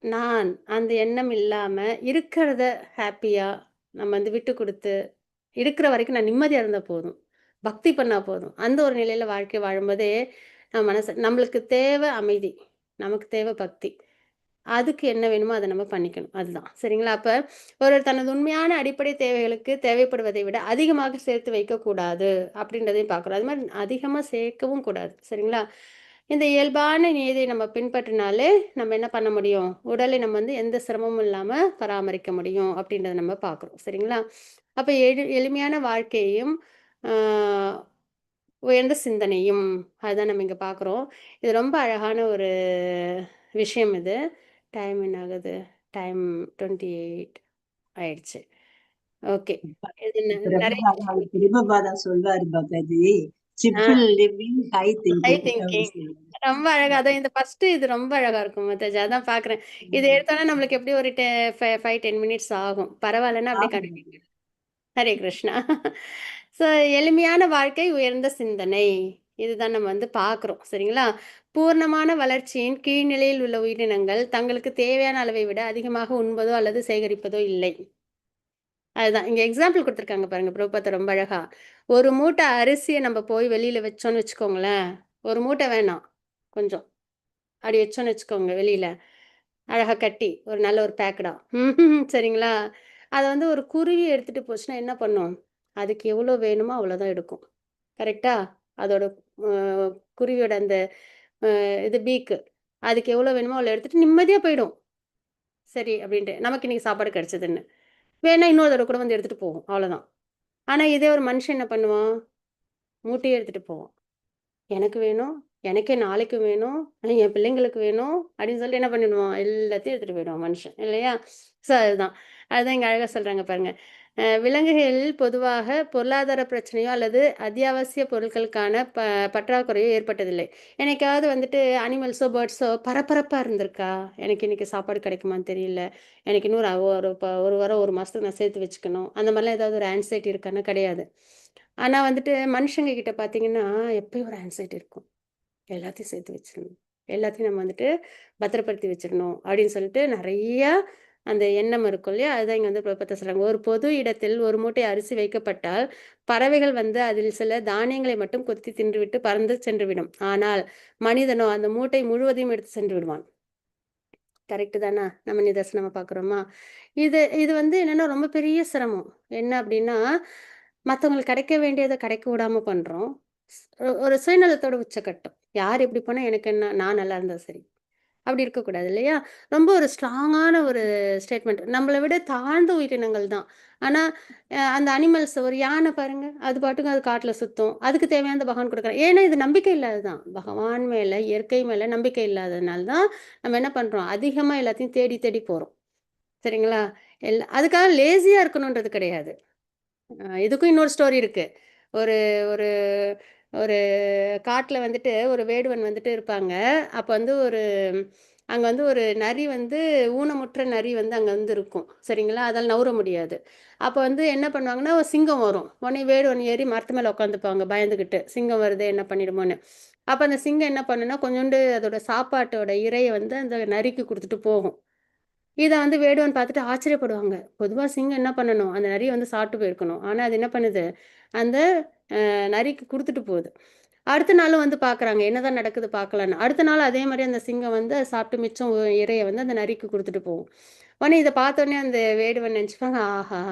நான் அந்த எண்ணம் இல்லாம இருக்கிறத ஹேப்பியா நம்ம வந்து விட்டு குடுத்து இருக்கிற வரைக்கும் நான் நிம்மதியா இருந்தா போதும். பக்தி பண்ணா போதும். அந்த ஒரு நிலையில வாழ்க்கை வாழும்போதே, நம்ம மனசு நம்மளுக்கு தேவை அமைதி. நமக்கு தேவை பக்தி. அதுக்கு என்ன வேணுமோ அத நம்ம பண்ணிக்கணும். அதுதான். சரிங்களா? அப்ப ஒருவர் தனது உண்மையான அடிப்படை தேவைகளுக்கு தேவைப்படுவதை விட அதிகமாக சேர்த்து வைக்கக்கூடாது, அப்படின்றதையும் பார்க்குறோம். அது மாரி அதிகமா சேர்க்கவும் கூடாது. சரிங்களா? இந்த இயல்பான நியதியை நம்ம பின்பற்றினாலே நம்ம என்ன பண்ண முடியும், உடலை நம்ம வந்து எந்த சிரமமும் இல்லாமல் பராமரிக்க முடியும் அப்படின்றத நம்ம பார்க்குறோம். சரிங்களா? அப்போ எளிமையான வாழ்க்கையையும் உயர்ந்த சிந்தனையும் அதுதான் நம்ம இங்கே பார்க்குறோம். இது ரொம்ப அழகான ஒரு விஷயம் இது. டைம் என்ன ஆகுது? டைம் 28 ஆயிடுச்சு. ஓகே. இது நிறைய பிரபுபாதா சொல்வாரு பகதி, simple living high high thinking thinking ரொம்ப அழகா. அதான் இந்த ஃபர்ஸ்ட் இது ரொம்ப அழகா இருக்கும் மத்தாஜி. அதான் பார்க்குறேன். இது எடுத்தோன்னா நம்மளுக்கு எப்படி ஒரு 5-10 மினிட்ஸ் ஆகும். பரவாயில்லன்னா அப்படியே கண்டினியூ. ஹரே கிருஷ்ணா. ஸோ எளிமையான வாழ்க்கை உயர்ந்த சிந்தனை இதுதான் நம்ம வந்து பார்க்குறோம். சரிங்களா? பூர்ணமான வளர்ச்சியின் கீழ்நிலையில் உள்ள உயிரினங்கள் தங்களுக்கு தேவையான அளவை விட அதிகமாக உண்பதோ அல்லது சேகரிப்பதோ இல்லை. அதுதான் இங்க எக்ஸாம்பிள் குடுத்துருக்காங்க பாருங்க பிரபுபாதா ரொம்ப அழகா. ஒரு மூட்டை அரிசிய நம்ம போய் வெளியில வச்சோம்னு வச்சுக்கோங்களேன். ஒரு மூட்டை வேணாம். கொஞ்சம். அப்படி வச்சோம்னு வச்சுக்கோங்க வெளியில. அழகா கட்டி, ஒரு நல்ல ஒரு பேக்குடா. சரிங்களா? அத வந்து ஒரு குருவி எடுத்துட்டு போச்சுன்னா என்ன பண்ணும்? அதுக்கு எவ்வளோ வேணுமோ அவ்வளோதான் எடுக்கும். கரெக்ட்டா? அதோட அ குருவியோட அந்த இது பீக்கு. அதுக்கு எவ்வளோ வேணுமோ அவ்வளோ எடுத்துட்டு நிம்மதியா போயிடும். சரி அப்படின்ட்டு. நமக்கு இன்னைக்கு சாப்பாடு கிடைச்சதுன்னு. வேணா இன்னொரு தடவ கூட வந்து எடுத்துட்டு போகும். அவ்வளோதான். ஆனா, இதே ஒரு மனுஷன் என்ன பண்ணுவான்? மூட்டையே எடுத்துட்டு போவான். எனக்கு வேணும், எனக்கே நாளைக்கு வேணும், என் பிள்ளைங்களுக்கு வேணும் அப்படின்னு சொல்லிட்டு என்ன பண்ணிடுவான்? எல்லாத்தையும் எடுத்துட்டு போயிடுவான் மனுஷன். இல்லையா? ஸோ அதுதான். அதுதான் இங்க அழகா சொல்றாங்க பாருங்க. விலங்குகள் பொதுவாக பொருளாதார பிரச்சனையோ அல்லது அத்தியாவசிய பொருட்களுக்கான பற்றாக்குறையோ ஏற்பட்டதில்லை. என்னைக்காவது வந்துட்டு அனிமல்ஸோ, பேர்ட்ஸோ பரபரப்பா இருந்திருக்கா? எனக்கு இன்னைக்கு சாப்பாடு கிடைக்குமான்னு தெரியல. எனக்கு இன்னும் ஒரு வாரம், 1 மாசத்துக்கு நான் சேர்த்து வச்சுக்கணும். அந்த மாதிரிலாம் ஏதாவது ஒரு ஆங்ஸைட்டி இருக்கான்னா கிடையாது. ஆனா வந்துட்டு மனுஷங்க கிட்ட பார்த்தீங்கன்னா, எப்பயும் ஒரு ஆங்ஸைட்டி இருக்கும். எல்லாத்தையும் சேர்த்து வச்சிரணும். எல்லாத்தையும் நம்ம வந்துட்டு பத்திரப்படுத்தி வச்சிரணும். அப்படின்னு சொல்லிட்டு நெறையா அந்த எண்ணம் இருக்கும் இல்லையா? அதுதான் இங்க வந்து பிரபுபாதா சொல்றாங்க. ஒரு பொது இடத்தில் ஒரு மூட்டை அரிசி வைக்கப்பட்டால், பறவைகள் வந்து அதில் சில தானியங்களை மட்டும் கொத்தி தின்றுவிட்டு பறந்து சென்றுவிடும். ஆனால் மனிதனோ அந்த மூட்டை முழுவதையும் எடுத்து சென்று விடுவான். கரெக்ட்டு தானா? நம்ம நிதர்சனமா பார்க்குறோமா? இது இது வந்து என்னன்னா ரொம்ப பெரிய சிரமம். என்ன அப்டின்னா, மத்தவங்களுக்கு கிடைக்க வேண்டியத கிடைக்க விடாம பண்றோம். ஒரு சுயநலத்தோட உச்சக்கட்டம். யார் எப்டி போனா எனக்கு என்ன? நான் நல்லா இருந்தா சரி. அப்டி இருக்கக்கூடாது இல்லையா? ரொம்ப ஒரு ஸ்ட்ராங்கான ஒரு ஸ்டேட்மெண்ட். நம்மள விட தாழ்ந்த உயிரினங்கள் தான். ஆனா, அந்த அனிமல்ஸ் ஒரு யானை பாருங்க. அது பாட்டுக்கு அது காட்டுல சுத்தும். அதுக்கு தேவையானத பகவான் குடுக்குறார். ஏன்னா இது நம்பிக்கை இல்லாதது தான். பகவான் மேல, இயற்கை மேல நம்பிக்கை இல்லாததுனால தான் நம்ம என்ன பண்றோம்? அதிகமா எல்லாத்தையும் தேடி தேடி போறோம். சரிங்களா? அதுக்காக லேசியா இருக்கணுன்றது கிடையாது. இதுக்கும் இன்னொரு ஸ்டோரி இருக்கு. ஒரு ஒரு ஒரு காட்டுல வந்துட்டு ஒரு வேடுவன் வந்துட்டு இருப்பாங்க. அப்ப வந்து அங்க வந்து ஒரு நரி வந்து ஊனமுற்ற நரி வந்து அங்க வந்து இருக்கும். சரிங்களா? அதால நவுர முடியாது. அப்ப வந்து என்ன பண்ணுவாங்கன்னா, ஒரு சிங்கம் வரும். உடனே வேடுவன் ஏறி மரத்து மேல உட்காந்துப்பாங்க பயந்துகிட்டு. சிங்கம் வருதே என்ன பண்ணிடுமோன்னு. அப்ப அந்த சிங்கம் என்ன பண்ணும்னா, கொஞ்சோண்டு அதோட சாப்பாட்டோட இரைய வந்து அந்த நரிக்கு குடுத்துட்டு போகும். இத வந்து வேடுவன் பார்த்துட்டு ஆச்சரியப்படுவாங்க. பொதுவா சிங்கம் என்ன பண்ணணும்? அந்த நரிய வந்து சாப்பிட்டு போயிருக்கணும். ஆனா அது என்ன பண்ணுது? அந்த நரிக்கு குடுத்துட்டு போகுது. அடுத்த நாளும் வந்து பார்க்குறாங்க. என்னதான் நடக்குது பார்க்கலான்னு. அடுத்த நாள் அதே மாரி அந்த சிங்கம் வந்து அத சாப்பிட்டு மிச்சம் இரைய வந்து அந்த நரிக்கு குடுத்துட்டு போகும். உடனே இத பார்த்தோனே அந்த வேடுவன் நெனச்சுப்பாங்க, ஆஹா!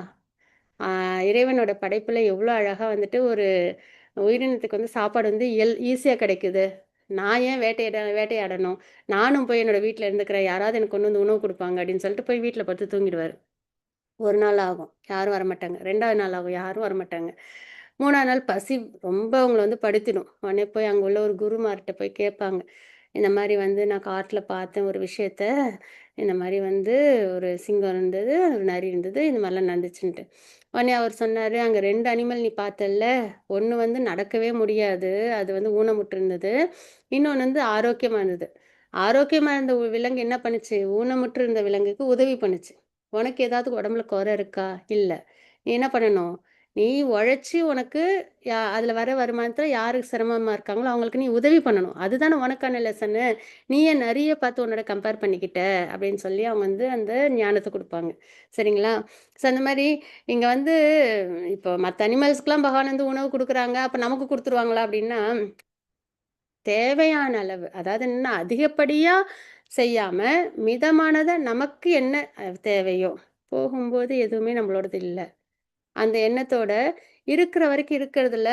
ஆ இறைவனோட படைப்புல எவ்ளோ அழகா வந்துட்டு ஒரு உயிரினத்துக்கு வந்து சாப்பாடு வந்து ஈஸியா கிடைக்குது. நான் ஏன் வேட்டையாடணும்? நானும் போய் என்னோட வீட்ல இருந்துக்கிறேன். யாராவது எனக்கு கொண்டு வந்து உணவு குடுப்பாங்க அப்படின்னு சொல்லிட்டு போய் வீட்ல படுத்து தூங்கிடுவாரு. 1 நாள் ஆகும். யாரும் வரமாட்டாங்க. 2வது நாள் ஆகும். யாரும் வரமாட்டாங்க. 3வது நாள் பசி ரொம்ப அவங்கள வந்து படுத்திடும். உடனே போய் அங்க உள்ள ஒரு குருமார்ட்ட போய் கேட்பாங்க. இந்த மாரி வந்து நான் காட்டுல பார்த்தேன் ஒரு விஷயத்த. இந்த மாரி வந்து ஒரு சிங்கம் இருந்தது, ஒரு நரி இருந்தது. இந்த மாரிலாம் நடந்துச்சுன்ட்டு. உடனே அவர் சொன்னாரு, "அங்க 2 அனிமல் நீ பார்த்தல்ல, ஒண்ணு வந்து நடக்கவே முடியாது. அது வந்து ஊனமுற்றிருந்தது. இன்னொன்னு வந்து ஆரோக்கியமா இருந்தது. ஆரோக்கியமா இருந்த விலங்கு என்ன பண்ணுச்சு? ஊனமுற்று இருந்த விலங்குக்கு உதவி பண்ணுச்சு. உனக்கு ஏதாவது உடம்புல குறை இருக்கா? இல்ல. நீ என்ன பண்ணணும்? நீ உழைச்சு உனக்கு அதுல வர வருமானத்துல யாருக்கு சிரமமா இருக்காங்களோ, அவங்களுக்கு நீ உதவி பண்ணணும். அதுதானே உனக்கான லெசனு. நீ ஏன் நரிய பார்த்து உன்னோட கம்பேர் பண்ணிக்கிட்ட? அப்படின்னு சொல்லி அவங்க வந்து அந்த ஞானத்த குடுப்பாங்க. சரிங்களா? ஸோ அந்த மாரி இங்க வந்து இப்போ மத்த அனிமல்ஸ்க்குலாம் பகவான் வந்து உணவு குடுக்குறாங்க. அப்ப நமக்கு குடுத்துருவாங்களா? அப்படின்னா, தேவையான அளவு. அதாவது என்னன்னா, அதிகப்படியா செய்யாம, மிதமானதா நமக்கு என்ன தேவையோ, போகும்போது எதுவுமே நம்மளோடது இல்ல. அந்த எண்ணத்தோட இருக்கிற வரைக்கும் இருக்கிறதுல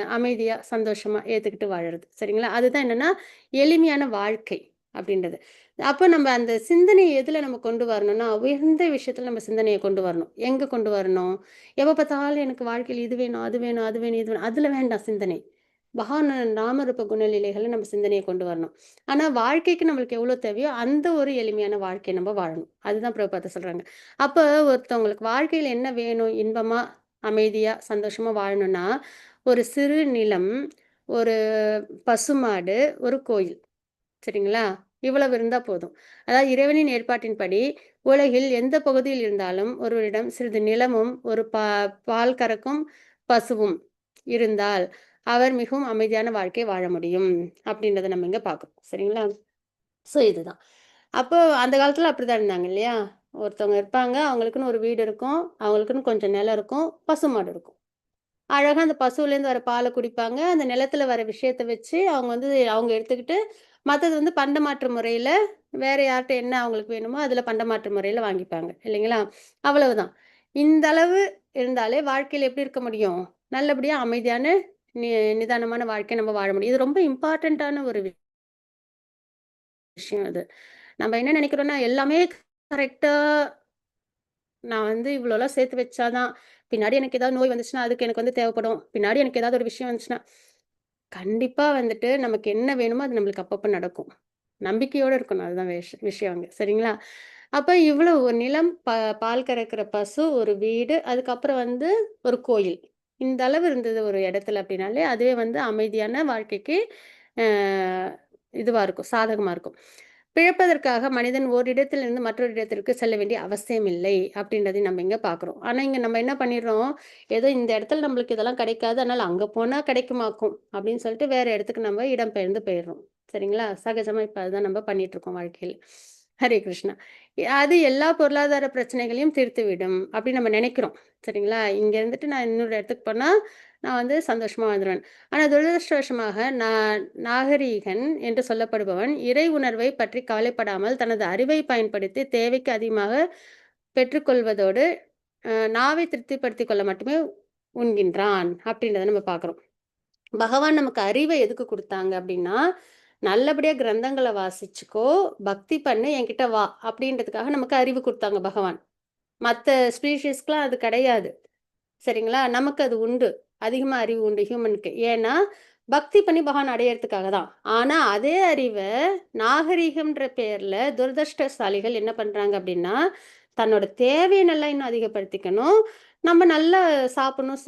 அமைதியா சந்தோஷமா ஏத்துக்கிட்டு வாழறது. சரிங்களா? அதுதான் என்னன்னா எளிமையான வாழ்க்கை அப்படின்றது. அப்போ நம்ம அந்த சிந்தனைய எதுல நம்ம கொண்டு வரணும்னா, உயர்ந்த விஷயத்துல நம்ம சிந்தனைய கொண்டு வரணும். எங்க கொண்டு வரணும்? எப்ப பார்த்தாலும் எனக்கு வாழ்க்கையில இது வேணும், அது வேணும், அது வேணும், இது வேணும். அதுல வேண்டாம் சிந்தனை. பகவான் நாமரூப குணநிலைகள நம்ம சிந்தனைய கொண்டு வரணும். ஆனா வாழ்க்கைக்கு நம்மளுக்கு எவ்வளோ தேவையோ, அந்த ஒரு எளிமையான வாழ்க்கைய நம்ம வாழணும். அதுதான் பிரபுபாதர் சொல்றாங்க. அப்ப ஒருத்தவங்களுக்கு வாழ்க்கையில என்ன வேணும்? இன்பமா, அமைதியா, சந்தோஷமா வாழணும்னா, ஒரு சிறு நிலம், ஒரு பசுமாடு, ஒரு கோயில். சரிங்களா? இவ்வளவு இருந்தா போதும். அதாவது இறைவனின் ஏற்பாட்டின்படி, உலகில் எந்த பகுதியில் இருந்தாலும் ஒருவரிடம் சிறிது நிலமும், ஒரு பால் கறக்கும் பசுவும் இருந்தால், அவர் மிகவும் அமைதியான வாழ்க்கை வாழ முடியும். அப்படின்றத நம்ம இங்க பார்க்கிறோம். சரிங்களா? இதுதான். அப்போ அந்த காலத்துல அப்படிதான் இருந்தாங்க இல்லையா? ஒருத்தவங்க இருப்பாங்க, அவங்களுக்குன்னு ஒரு வீடு இருக்கும், அவங்களுக்குன்னு கொஞ்சம் நிலம் இருக்கும், பசுமாடு இருக்கும். அழகா அந்த பசுவுலேருந்து வர பால குடிப்பாங்க. அந்த நிலத்துல வர விஷயத்த வச்சு அவங்க அவங்க எடுத்துக்கிட்டு, மத்தது பண்டமாற்று முறையில வேற யார்ட்ட என்ன அவங்களுக்கு வேணுமோ, அதுல பண்டமாற்று முறையில வாங்கிப்பாங்க. இல்லைங்களா? அவ்வளவுதான். இந்த அளவு இருந்தாலே வாழ்க்கையில எப்படி இருக்க முடியும்? நல்லபடியா அமைதியான, நி நிதானமான வாழ்க்கை நம்ம வாழ முடியும். இது ரொம்ப இம்பார்ட்டன்ட்டான ஒரு விஷயம் அது. நம்ம என்ன நினைக்கிறோம்னா, எல்லாமே கரெக்ட்டா நான் இவ்வளோலாம் சேர்த்து வச்சா தான், பின்னாடி எனக்கு ஏதாவது நோய் வந்துச்சுன்னா, அதுக்கு எனக்கு தேவைப்படும். பின்னாடி எனக்கு ஏதாவது ஒரு விஷயம் வந்துச்சுன்னா, கண்டிப்பா நமக்கு என்ன வேணுமோ அது நம்மளுக்கு அப்பப்ப நடக்கும். நம்பிக்கையோட இருக்கணும். அதுதான் விஷயம் அங்க. சரிங்களா? அப்ப இவ்வளவு ஒரு நிலம், பால் கறக்கிற பசு, ஒரு வீடு, அதுக்கப்புறம் ஒரு கோயில். இந்த அளவு இருந்தது ஒரு இடத்துல அப்படின்னாலே, அதுவே அமைதியான வாழ்க்கைக்கு அ இதுவா இருக்கும், சாதகமா இருக்கும். பிழைப்பதற்காக மனிதன் ஓரிடத்திலிருந்து மற்றொரு இடத்திற்கு செல்ல வேண்டிய அவசியம் இல்லை அப்படின்றதையும் நம்ம இங்க பார்க்குறோம். ஆனா, இங்க நம்ம என்ன பண்ணிடுறோம், ஏதோ இந்த இடத்துல நம்மளுக்கு இதெல்லாம் கிடைக்காது, அதனால அங்க போனா கிடைக்குமாக்கும் அப்படின்னு சொல்லிட்டு வேற இடத்துக்கு நம்ம இடம்பெயர்ந்து போயிடுறோம். சரிங்களா? சகஜமா இப்ப அதுதான் நம்ம பண்ணிட்டு இருக்கோம் வாழ்க்கையில. ஹரே கிருஷ்ணா. அது எல்லா பொருளாதார பிரச்சனைகளையும் தீர்த்துவிடும் அப்படின்னு நம்ம நினைக்கிறோம். சரிங்களா? இங்க இருந்துட்டு நான் இன்னொரு இடத்துக்கு போனா, நான் சந்தோஷமா வாழ்ந்துருவேன். ஆனா துரதிர்ஷ்டவசமாக நாகரீகன் என்று சொல்லப்படுபவன் இறை உணர்வை பற்றி கவலைப்படாமல் தனது அறிவை பயன்படுத்தி தேவைக்கு அதிகமாக பெற்றுக்கொள்வதோடு நாவை திருப்திப்படுத்திக் கொள்ள மட்டுமே உண்கின்றான் அப்படின்றத நம்ம பார்க்குறோம். பகவான் நமக்கு அறிவை எதுக்கு குடுத்தாங்க அப்படின்னா, நல்லபடியா கிரந்தங்கள வாசிச்சுக்கோ, பக்தி பண்ணு, என்கிட்ட வா அப்படின்றதுக்காக நமக்கு அறிவு குடுத்தாங்க பகவான். மத்த ஸ்பீஷீஸ்க்குலாம் அது கிடையாது. சரிங்களா? நமக்கு அது உண்டு. அதிகமா அறிவு உண்டு ஹியூமனுக்கு. ஏன்னா, பக்தி பண்ணி பகவான அடையறதுக்காக தான். ஆனா, அதே அறிவ நாகரீகம்ன்ற பேர்ல துரதிர்ஷ்டசாலிகள் என்ன பண்றாங்க அப்படின்னா, தன்னோட தேவைய நல்லா இன்னும் அதிகப்படுத்திக்கணும். நம்ம நல்லா சாப்பிடணும்,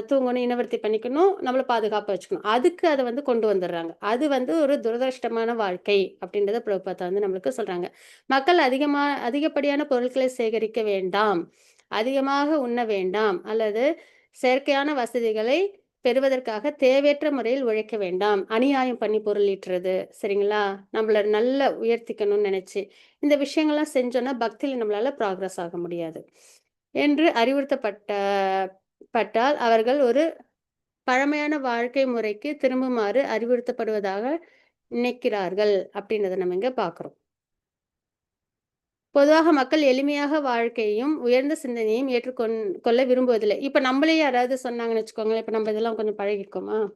தூங்கணும், இனவர்த்தி பண்ணிக்கணும், நம்மள பாதுகாப்பா வச்சுக்கணும். அதுக்கு அத கொண்டு வந்துர்றாங்க. அது ஒரு துரதிர்ஷ்டமான வாழ்க்கை அப்படின்றத பிரபுபாதா நம்மளுக்கு சொல்றாங்க. மக்கள் அதிகப்படியான பொருட்களை சேகரிக்க வேண்டாம். அதிகமாக உண்ண வேண்டாம். அல்லது செயற்கையான வசதிகளை பெறுவதற்காக தேவையற்ற முறையில் உழைக்க வேண்டாம். அநியாயம் பண்ணி பொருள் ஈட்டுறது, சரிங்களா? நம்மள நல்லா உயர்த்திக்கணும்னு நினைச்சு, இந்த விஷயங்கள்லாம் செஞ்சோம்னா பக்தியில நம்மளால ப்ராக்ரஸ் ஆக முடியாது. என்று பட்டால் அவர்கள் ஒரு பழமையான வாழ்க்கை முறைக்கு திரும்புமாறு அறிவுறுத்தப்படுவதாக நினைக்கிறார்கள் அப்படின்றத நம்ம இங்க பார்க்கிறோம். பொதுவாக மக்கள் எளிமையாக வாழ்க்கையையும், உயர்ந்த சிந்தனையையும் கொள்ள விரும்புவதில்லை. இப்ப நம்மளே யாராவது சொன்னாங்கன்னு வச்சுக்கோங்களேன், இப்ப நம்ம இதெல்லாம் கொஞ்சம் பழகியிருக்கோமா?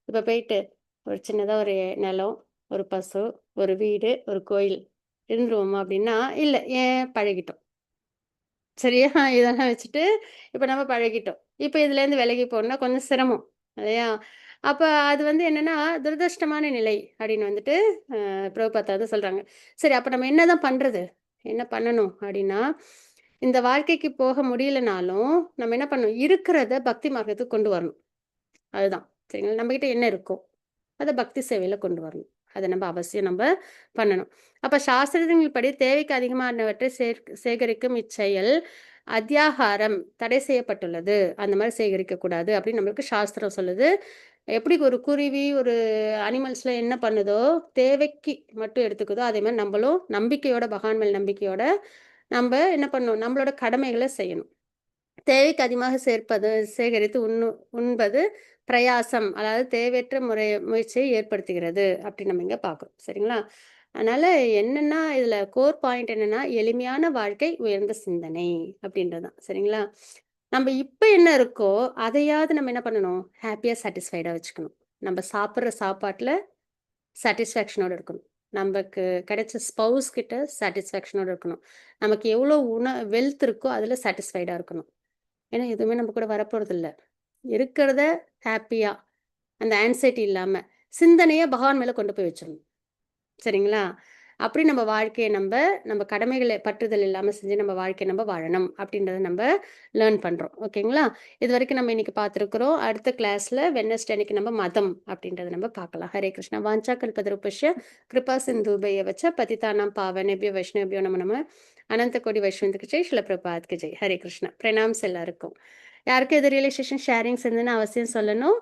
இப்ப போயிட்டு ஒரு சின்னதா ஒரு நிலம், ஒரு பசு, ஒரு வீடு, ஒரு கோயில் இருந்துருவோமா அப்படின்னா, இல்ல. ஏன்? பழகிட்டோம். சரியா? இதெல்லாம் வச்சுட்டு இப்ப நம்ம பழகிட்டோம். இப்ப இதுலேருந்து விலகி போணும்னா கொஞ்சம் சிரமம். இல்லையா? அப்ப அது என்னன்னா, துரதிர்ஷ்டமான நிலை அப்படின்னு பிரபுபாதா சொல்றாங்க. சரி, அப்ப நம்ம என்னதான் பண்றது? என்ன பண்ணணும் அப்படின்னா, இந்த வாழ்க்கைக்கு போக முடியலனாலும், நம்ம என்ன பண்ணணும்? இருக்கிறத பக்தி மார்க்கத்துக்கு கொண்டு வரணும். அதுதான். சரிங்களா? நம்மகிட்ட என்ன இருக்கோ, அத பக்தி சேவையில கொண்டு வரணும். அத நம்ம அவசியம் பண்ணணும். அப்ப சாஸ்திரங்கள் படி தேவைக்கு அதிகமானவற்றை சேகரிக்கும் இச்செயல் அத்தியாகாரம் தடை செய்யப்பட்டுள்ளது. அந்த மாரி சேகரிக்கக் கூடாது அப்படின்னு நம்மளுக்கு சாஸ்திரம் சொல்லுது. எப்படி ஒரு குருவி, ஒரு அனிமல்ஸ்லாம் என்ன பண்ணுதோ, தேவைக்கு மட்டும் எடுத்துக்குதோ, அதே மாரி நம்பளும் நம்பிக்கையோட பகவான் மேல் நம்பிக்கையோட நம்ப என்ன பண்ணணும்? நம்மளோட கடமைகள செய்யணும். தேவைக்கு அதிகமாக சேகரித்து உண்பது பிரயாசம். அதாவது தேவையற்ற முயற்சியை ஏற்படுத்துகிறது. அப்படின்னு நம்ம இங்க பார்க்கிறோம். சரிங்களா? அதனால என்னன்னா, இதுல கோர் பாயிண்ட் என்னன்னா, எளிமையான வாழ்க்கை, உயர்ந்த சிந்தனை அப்படின்றது தான். சரிங்களா? நம்ம இப்போ என்ன இருக்கோ அதையாவது நம்ம என்ன பண்ணணும், ஹாப்பியாக சாட்டிஸ்ஃபைடாக வச்சுக்கணும். நம்ம சாப்பிட்ற சாப்பாட்டில் சாட்டிஸ்ஃபேக்ஷனோட இருக்கணும். நமக்கு கிடைச்ச ஸ்பௌஸ் கிட்ட சாட்டிஸ்ஃபேக்ஷனோட இருக்கணும். நமக்கு எவ்வளோ வெல்த் இருக்கோ அதில் சாட்டிஸ்ஃபைடாக இருக்கணும். ஏன்னா எதுவுமே நம்ம கூட வரப்போகிறதில்ல. இருக்கிறத ஹாப்பியாக, அந்த ஆன்சைட்டி இல்லாமல் சிந்தனையை பகவான் மேலே கொண்டு போய் வச்சிடணும். சரிங்களா? அப்படி நம்ம வாழ்க்கையை நம்ம கடமைகளை பற்றுதல் இல்லாமல் செஞ்சு நம்ம வாழ்க்கையை நம்ம வாழணும் அப்படின்றத நம்ம லேர்ன் பண்ணுறோம். ஓகேங்களா? இது வரைக்கும் நம்ம இன்னைக்கு பார்த்துருக்குறோம். அடுத்த கிளாஸில் வெட்னஸ்டே அன்னைக்கு நம்ம மதம் அப்படின்றத நம்ம பார்க்கலாம். ஹரே கிருஷ்ணா. வாஞ்சா கல்பதருபஷ்ய கிருபா சிந்துபைய வச்ச பதிதானாம் பாவனேபியோ வைஷ்ணவியோ நம்ம அனந்த கோடி வைஷ்ணவத்துக்கு ஜெய், ஸ்ரீல பிரபாத்க்கு ஜெய். ஹரே கிருஷ்ணா. பிரணாம்ஸ் எல்லாருக்கும். யாருக்கும் எது ரியலைசேஷன் ஷேரிங்ஸ் இருந்ததுன்னு அவசியம் சொல்லணும்.